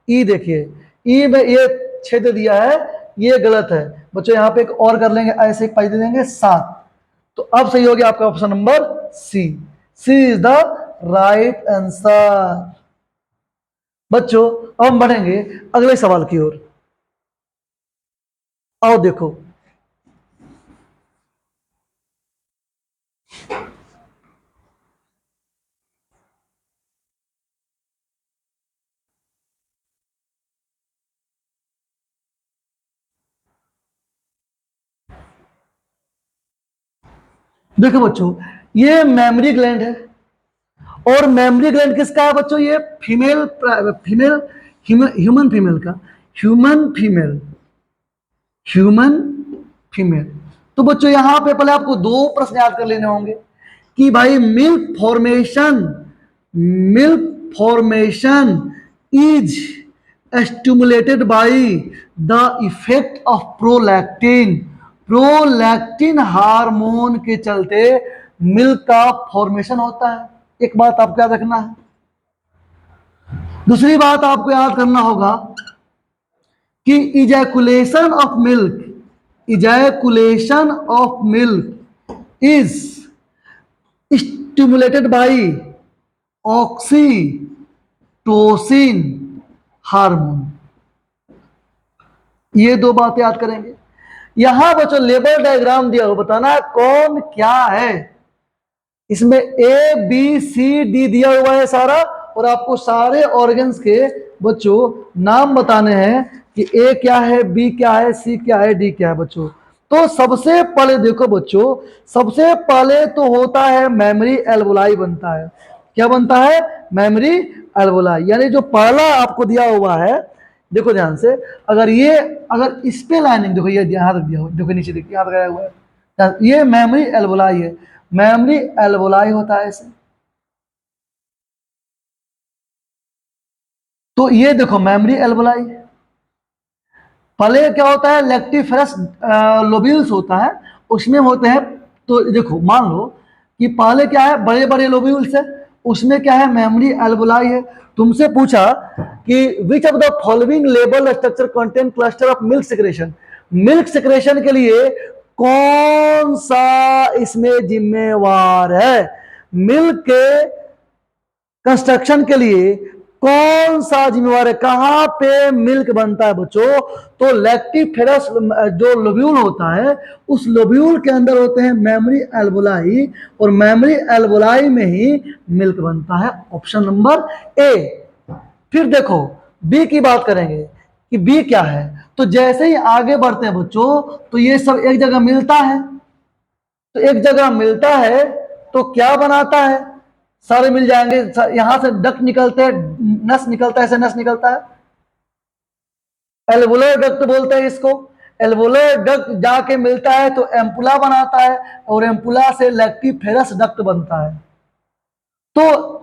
ई देखिए ई में ये छेद दिया है, ये गलत है बच्चों। यहां पे एक और कर लेंगे, ऐसे एक पाई दे देंगे 7। तो अब सही हो गया आपका option number C, C is the right answer. बच्चों अब हम बढ़ेंगे अगले सवाल की ओर। आओ देखो, देखो बच्चों, ये मेमोरी ग्लैंड है, और मेमोरी ग्लैंड किसका है बच्चों? ये फीमेल फीमेल ह्यूमन फीमेल का, ह्यूमन फीमेल, ह्यूमन फीमेल। तो बच्चों यहां पे पहले आपको दो प्रश्न याद कर लेने होंगे कि भाई milk formation is stimulated by the effect of prolactin. Prolactin hormone के चलते मिल्क का फॉर्मेशन होता है। एक बात आपको याद रखना है। दूसरी बात आपको याद करना होगा कि ejaculation of milk is stimulated by oxytocin hormone. ये दो बातें याद करेंगे। यहां बच्चों लेबल डायग्राम दिया हो, बताना है कौन क्या है। इसमें ए बी सी डी दिया हुआ है सारा, और आपको सारे ऑर्गन्स के बच्चों नाम बताने हैं कि ए क्या है, बी क्या है, सी क्या है, डी क्या है बच्चों। तो सबसे पहले देखो बच्चों, सबसे पहले तो होता है मेमोरी एल्वोलाई बनता है। क्या बनता है? Memory alveoli. यानी जो पहला आपको दिया हुआ है, देखो ध्यान से, अगर इस पे लाइनिंग देखो, ये ध्यान रख दिया हो, देखो नीचे देखिए यहाँ लगाया हुआ है, ये मेमोरी एल्वोलाई है। मेमोरी एल्वोलाई होता है इसे। तो ये देखो मेमोरी एल्वोलाई। पहले क्या होता है? लेक्टिफेरस लोब्यूल्स होता है, उसमें होते हैं। तो देखो मान लो कि पहले क्या है? बड़े बड़े लोब्यूल्स है, उसमें क्या है? मेमोरी एल्वोलाई है। तुमसे पूछा कि विच of the following label structure contain cluster of milk secretion. Milk secretion के लिए कौन सा इसमें जिम्मेवार है? मिल्क के कंस्ट्रक्शन के लिए कौन सा जिम्मेवार है? कहां पे मिल्क बनता है बच्चों? तो लैक्टिफेरस जो लोब्यूल होता है, उस लोब्यूल के अंदर होते हैं मेमोरी एल्वोलाई, और मेमोरी एल्वोलाई में ही मिल्क बनता है। Option number A. फिर देखो बी की बात करेंगे कि बी क्या है। तो जैसे ही आगे बढ़ते हैं बच्चों, तो ये सब एक जगह मिलता है। तो एक जगह मिलता है तो क्या बनाता है? सारे मिल जाएंगे। यहां से डक्ट निकलते हैं, नस निकलता है, ऐसे नस निकलता है, एल्वुलर डक्ट बोलते हैं इसको। एल्वुलर डक्ट जाके मिलता है तो एम्पुला बनाता है, और एम्पुला से लैक्टिफेरस डक्ट बनता है। तो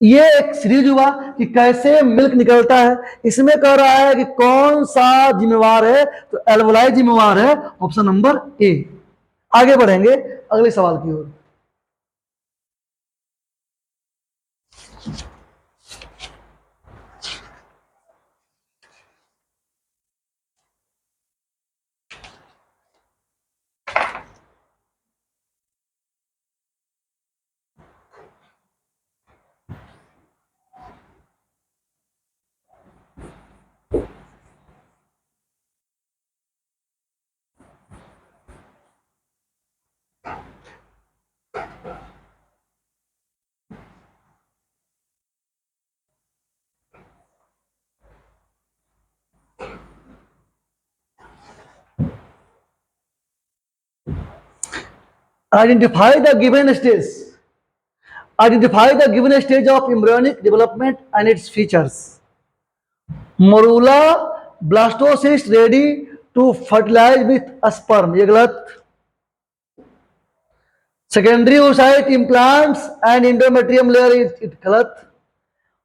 ये एक सीरीज हुआ कि कैसे मिल्क निकलता है। इसमें कह रहा है कि कौन सा जिम्मेवार है? तो एल्वुलाई जिम्मेवार है। Option number A. आगे बढ़ेंगे अगले सवाल की ओर। Identify the given stage. Identify the given stage of embryonic development and its features. Morula blastocyst ready to fertilize with sperm. ये गलत। Secondary oocyte implants and endometrium layer is it गलत।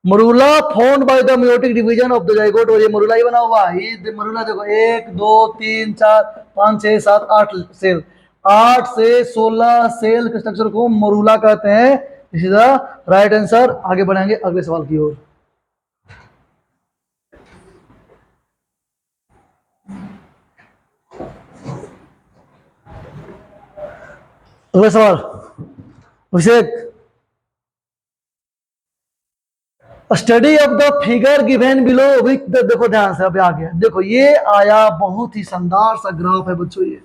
मरूला found by the meiotic division of the zygote. और ये मरूला ही बना हुआ है। ये मरूला देखो 1 2 3 4 5 6 7 8 सेल, 8 से 16 सेल के स्ट्रक्चर को मरूला कहते हैं। इसी द राइट आंसर। आगे बढ़ेंगे अगले सवाल की ओर। अगला सवाल Abhishek. Study of the figure given below with the, देखो ध्यान से, अभी आ गया। देखो ये आया, बहुत ही शानदार सा ग्राफ है बच्चों। ये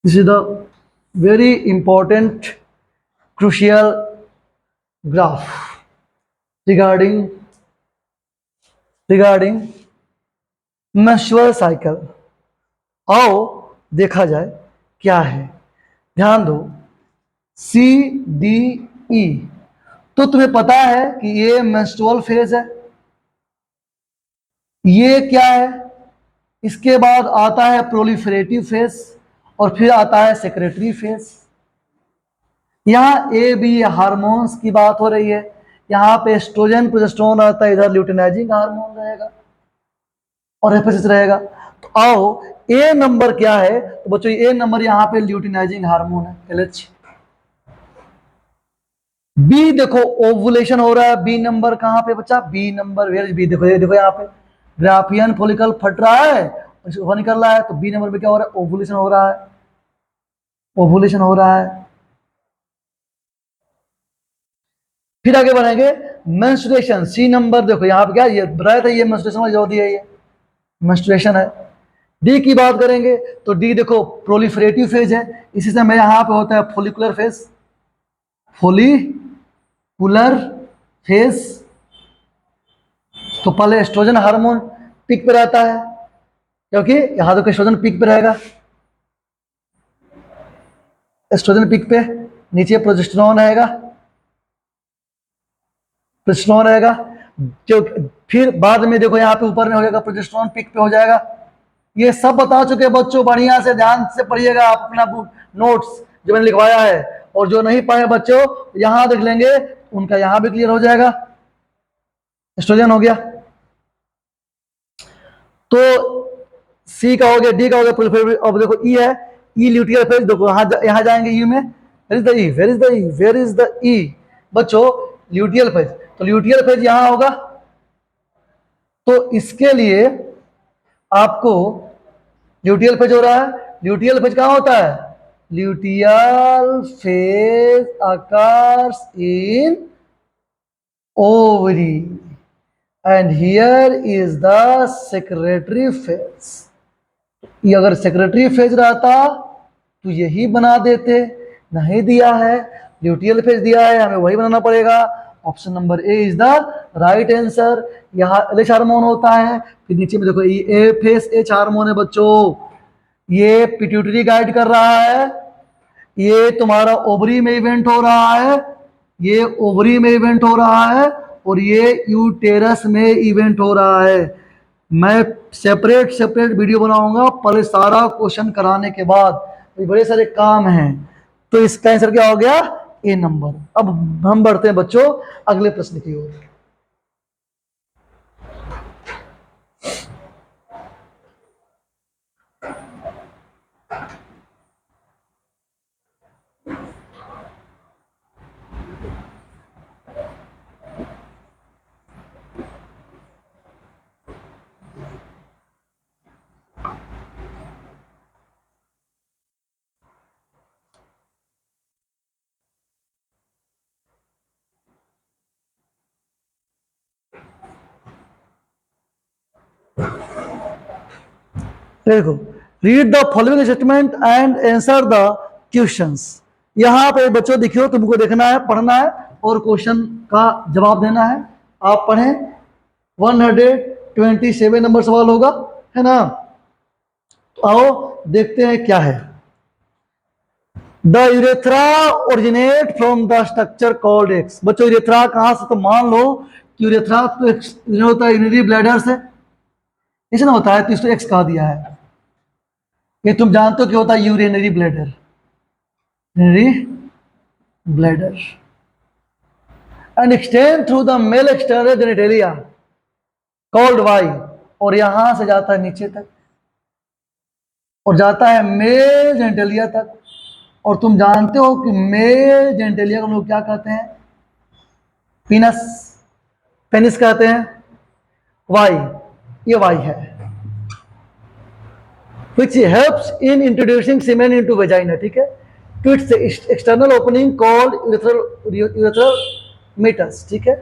this is the very important crucial graph regarding menstrual cycle. आओ देखा जाए क्या है। ध्यान दो, सी डी ई, तो तुम्हें पता है कि ये मेंस्ट्रुअल फेज है, ये क्या है, इसके बाद आता है प्रोलिफरेटिव फेज और फिर आता है सेक्रेटरी फेज। यहां ए बी हार्मोन्स की बात हो रही है, यहां पे एस्ट्रोजन प्रोजेस्टेरोन आता है, इधर ल्यूटिनाइजिंग हार्मोन रहेगा और एफएसएच रहेगा। तो आओ ए नंबर क्या है, तो बच्चों ए नंबर यहां पे ल्यूटिनाइजिंग हार्मोन है, एलएच। बी देखो ओवुलेशन हो रहा है, बी नंबर कहां पे बच्चा, B number where is B, देखो ये देखो यहाँ पे ग्राफियन फॉलिकल फट रहा है, वो निकल रहा है, तो बी नंबर पे क्या हो रहा है, ओवुलेशन हो रहा है, ओवुलेशन हो रहा है। फिर आगे बढ़ेंगे, मेंस्ट्रुएशन, सी नंबर देखो यहाँ पे क्या ये बताया था, ये मेंस्ट्रुएशन वाली जो दी है, ये मेंस्ट्रुएशन है। डी की बात करेंगे तो डी देखो प्रोलिफरेटिव फेज है, इसी समय यहाँ पे होता है फोलिकुलर फेज, फोलिकुलर फेज। तो पहले एस्ट्रोजन हार्मोन पीक पे रहता है, क्योंकि यहां तो एस्ट्रोजन पीक पे रहेगा, एस्ट्रोजन पीक पे, नीचे प्रोजेस्टेरोन रहेगा, प्रोजेस्टेरोन रहेगा, जो फिर बाद में देखो यहाँ पे ऊपर में हो जाएगा प्रोजेस्टेरोन पीक पे हो जाएगा। ये सब बता चुके बच्चों, बढ़िया से ध्यान से पढ़िएगा आप अपना नोट्स जो मैंने लिखवाया है, और जो नहीं पाए बच्चों यहां देख लेंगे, उनका यहां भी क्लियर हो जाएगा। एस्ट्रोजन हो गया, तो सी का हो गया, डी का हो गया, अब देखो ई है, ई ल्यूटियल फेज, देखो यहां जाएंगे यू में, where is the E, where is the E, where is the E बच्चों, ल्यूटियल फेज, तो ल्यूटियल फेज यहां होगा। तो इसके लिए आपको ल्यूटियल फेज हो रहा है, ल्यूटियल फेज कहां होता है, luteal phase occurs in ovary and here is the secretary phase. ये अगर सेक्रेटरी फेज रहता तो यही बना देते, नहीं दिया है, ल्यूटियल फेज दिया है, हमें वही बनाना पड़ेगा। Option number A is the right answer. यहाँ एच हार्मोन होता है, फिर नीचे में देखो ए फेज एच हार्मोन है बच्चों, ये पिट्यूटरी गाइड कर रहा है, ये तुम्हारा ओवरी में इवेंट हो रहा है, ये ओवरी में इवेंट हो रहा है, और ये यूटेरस में इवेंट हो रहा है। मैं सेपरेट सेपरेट वीडियो बनाऊंगा, पहले सारा क्वेश्चन कराने के बाद, बड़े सारे काम हैं। तो इसका आंसर क्या हो गया, ए नंबर। अब हम बढ़ते हैं बच्चों अगले प्रश्न की ओर। देखो, read the following statement and answer the questions. यहां पे बच्चों देखियो, तुमको देखना है, पढ़ना है और क्वेश्चन का जवाब देना है। आप पढ़ें, 127 नंबर सवाल होगा, है ना। तो आओ देखते हैं क्या है। The urethra originate from the structure called x. बच्चों यूरेथ्रा कहां से, तो मान लो कि यूरेथ्रा तो होता है यूरिनरी ब्लैडर से, ऐसा ना होता है, तो इसको एक्स कहा दिया है। ये तुम जानते हो क्या होता है urinary bladder, urinary bladder and extend through the male external genitalia called Y, और यहां से जाता है नीचे तक और जाता है मेल जेनिटेलिया तक। और तुम जानते हो कि मेल जेनिटेलिया को लोग क्या कहते हैं, पीनस, पेनिस कहते हैं। वाई, ये वाई है, which helps in introducing semen into vagina, ठीक है, to its external opening called urethral meatus, ठीक है।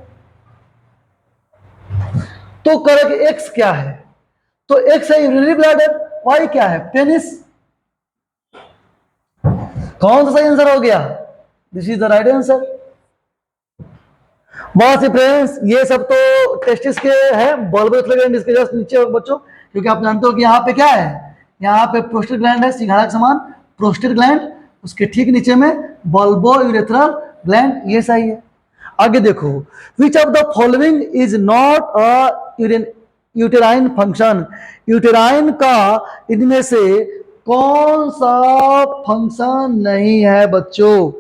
तो करेक्ट एक्स क्या है, तो एक्स है यूरिनरी ब्लैडर, वाई क्या है, पेनिस। कौन सा सही आंसर हो गया, this is the right answer. बहुत सी फ्रेंड्स, ये सब तो टेस्टिस के हैं, बल्ब इसके जस्ट नीचे बच्चों, क्योंकि आप जानते हो कि यहाँ पे क्या है, यहाँ पे प्रोस्टेट ग्लैंड है, सिंघाड़ा के समान प्रोस्टेट ग्लैंड, उसके ठीक नीचे में बल्बो यूरेथ्रल ग्लैंड, ये सही है। आगे देखो, विच of the following is not a uterine function, uterine का इनमें से कौन सा फंक्शन नहीं है बच्चों,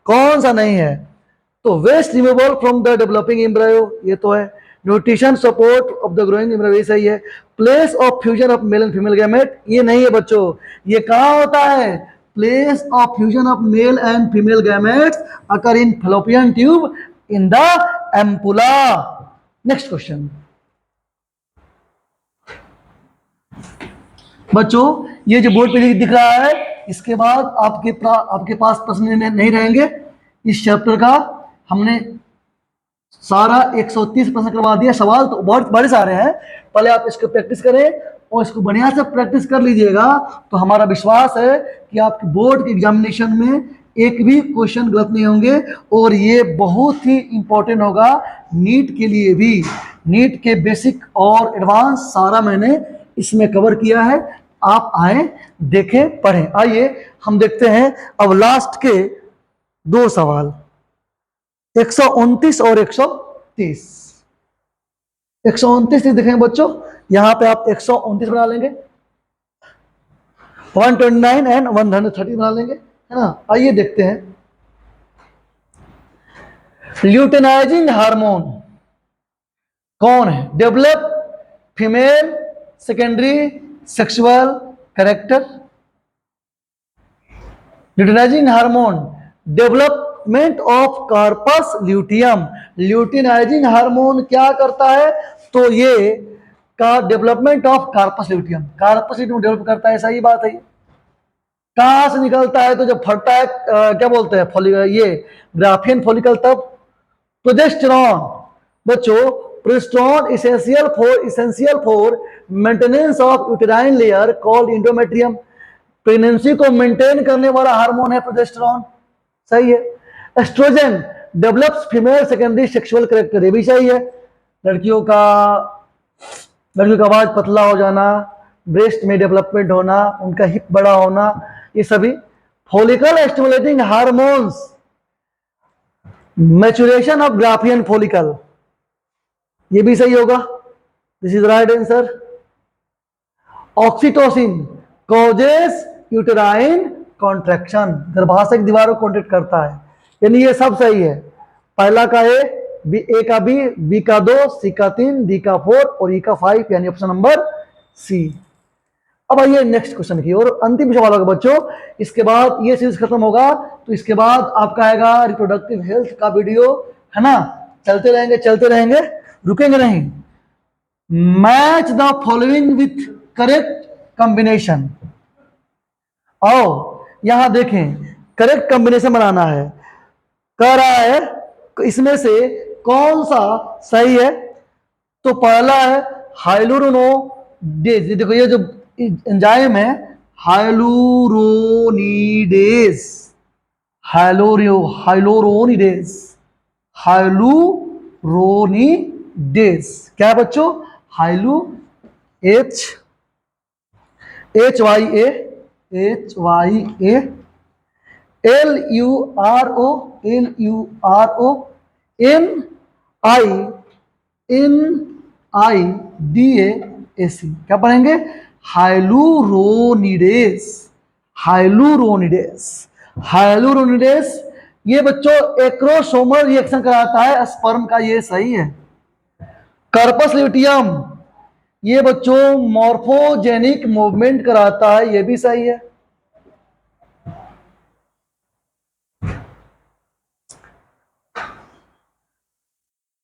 कौन सा नहीं है? तो waste removal from the developing embryo, ये तो है। Nutrition support of the growing embryo, ये सही है। Place of fusion of male and female gamete, ये नहीं है बच्चों। ये कहां होता है? Place of fusion of male and female gametes occur in fallopian tube in the ampulla. Next question बच्चों, ये जो बोर्ड पे दिख रहा है, इसके बाद आपके पास प्रश्न नहीं रहेंगे। इस चैप्टर का हमने सारा 130 प्रश्न करवा दिया। सवाल तो बहुत बड़े सारे हैं, पहले आप इसको प्रैक्टिस करें और इसको बढ़िया से प्रैक्टिस कर लीजिएगा, तो हमारा विश्वास है कि आपके बोर्ड के एग्जामिनेशन में एक भी क्वेश्चन गलत नहीं होंगे। और ये बहुत ही इंपॉर्टेंट होगा नीट के लिए भी। नीट के बेसिक और एडवांस सारा मैंने इसमें कवर किया है। आप आए, देखें, पढ़ें। आइए हम देखते हैं अब लास्ट के दो सवाल, 129 और 130। 129 देखेंगे बच्चों, यहां पे आप 129 बना लेंगे, 129 एंड 130 बना लेंगे, है ना। आइए देखते हैं। ल्यूटेनाइजिंग हार्मोन कौन है? Develop, female, secondary, sexual character. Luteinizing hormone development of corpus luteum. Luteinizing hormone क्या करता है? तो ये का development of corpus luteum, corpus luteum develop करता है, सही बात है। कहां से निकलता है? तो जब फटता है क्या बोलते हैं, ये ग्राफियन फॉलिकल, तब प्रोजेस्टेरॉन। बच्चों, progesterone essential for maintenance of uterine layer called endometrium. Pregnancy को मेंटेन करने वाला हार्मोन है प्रोजेस्टेरॉन, सही है। Oestrogen develops female secondary sexual character, ये भी सही है। लड़कियों का आवाज पतला हो जाना, ब्रेस्ट में डेवलपमेंट होना, उनका हिप बड़ा होना, ये सभी। Follicle stimulating hormones, maturation of Graafian follicle, ये भी सही होगा। This is right answer. Oxytocin causes uterine contraction, गर्भाशय की दीवार को कॉन्ट्रैक्ट करता है, यानी ये सब सही है। पहला का ए का बी का 2, सी का 3, डी का 4 और ई का 5, यानी ऑप्शन नंबर सी। अब आइए नेक्स्ट क्वेश्चन की और अंतिम सवाल होगा बच्चों। इसके बाद ये सीरीज खत्म होगा, तो इसके बाद आपका आएगा रिप्रोडक्टिव हेल्थ का वीडियो, है ना। चलते रहेंगे, रुकेंगे नहीं। Match the following with correct combination. आओ यहां देखें, करेक्ट कॉम्बिनेशन बनाना है। कह रहा है इसमें से कौन सा सही है? तो पहला है हाइलुरोनिडेज। देखो ये जो एंजाइम है हाइलुरोनिडेज, हाइलुरोनिडेज क्या है बच्चों? हाइलू HYA LURO NIDAC, क्या पढ़ेंगे? हाइलुरोनिडेज। ये बच्चों एक्रोसोमल रिएक्शन कराता है स्पर्म का, ये सही है। कार्पस ल्यूटियम ये बच्चों मॉर्फोजेनिक मूवमेंट कराता है, ये भी सही है।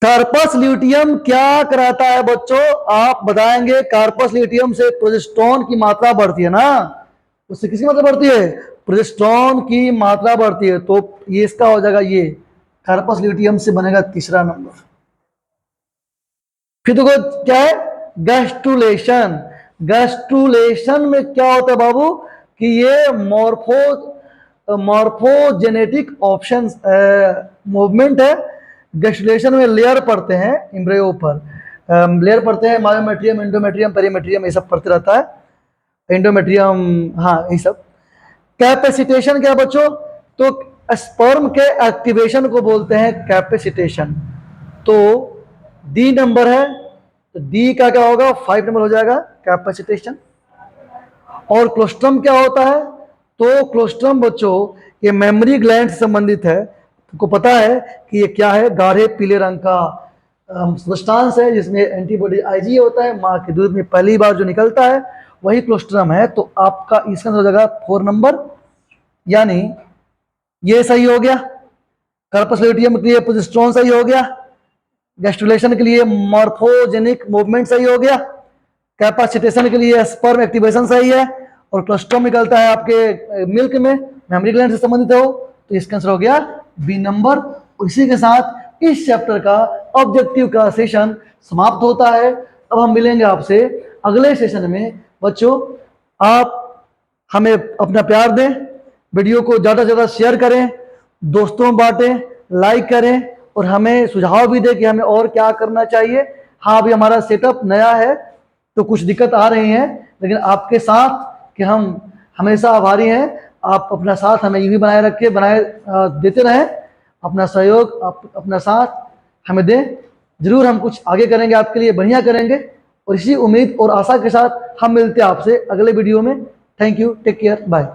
कार्पस ल्यूटियम क्या कराता है बच्चों? आप बताएंगे। कार्पस ल्यूटियम से प्रोजेस्टेरॉन की मात्रा बढ़ती है ना, उससे किसकी मात्रा बढ़ती है? प्रोजेस्टेरॉन की मात्रा बढ़ती है, तो ये इसका हो जाएगा, ये कार्पस ल्यूटियम से बनेगा तीसरा नंबर। फिर देखो क्या है? गैस्ट्रुलेशन। गैस्ट्रुलेशन में क्या होता है बाबू कि ये मॉर्फोजेनेटिक ऑप्शन मूवमेंट है। गैस्ट्रुलेशन में लेयर पड़ते हैं एम्ब्रियो पर, लेयर पड़ते हैं, मायोमेट्रियम, एंडोमेट्रियम, पेरीमेट्रियम, ये सब पड़ते रहता है। एंडोमेट्रियम, हाँ, ये सब। कैपेसिटेशन क्या बच्चों? तो स्पर्म के एक्टिवेशन को बोलते हैं कैपेसिटेशन। तो डी नंबर है, तो डी का क्या होगा? 5 नंबर हो जाएगा कैपेसिटेशन। और क्लोस्ट्रम क्या होता है? तो क्लोस्ट्रम बच्चों ये मेमोरी ग्लैंड से संबंधित है। आपको पता है कि ये क्या है? गाढ़े पीले रंग का सब्सटेंस है जिसमें एंटीबॉडी आईजी होता है। माँ के दूध में पहली बार जो निकलता है वही क्लोस्ट्रम है। तो आपका इसका हो जाएगा 4 नंबर, यानी ये सही हो गया। कार्पस ल्यूटियम के लिए प्रोजेस्टेरोन सही हो गया। गैस्ट्रुलेशन के लिए मॉर्फोजेनिक मूवमेंट सही हो गया। कैपेसिटेशन के लिए स्पर्म एक्टिवेशन सही है। और क्लोस्ट्रम निकलता है आपके मिल्क में, मेमोरी ग्लैंड से संबंधित हो, तो इसका आंसर हो गया बी नंबर। और इसी के साथ इस चैप्टर का ऑब्जेक्टिव का सेशन समाप्त होता है। अब हम मिलेंगे आपसे अगले सेशन में। बच्चों आप हमें अपना प्यार दें, वीडियो को ज़्यादा से ज़्यादा शेयर करें, दोस्तों में बांटें, लाइक करें और हमें सुझाव भी दें कि हमें और क्या करना चाहिए। हाँ, अभी हमारा सेटअप नया है तो कुछ दिक्कत आ रही हैं, लेकिन आपके साथ कि हम हमेशा आभारी हैं। आप अपना साथ हमें यूं ही बनाए देते रहें। अपना सहयोग, अपना साथ हमें दें। जरूर हम कुछ आगे करेंगे, आपके लिए बढ़िया करेंगे। और इसी उम्मीद और आशा के साथ हम मिलते हैं आपसे अगले वीडियो में। Thank you, take care, bye.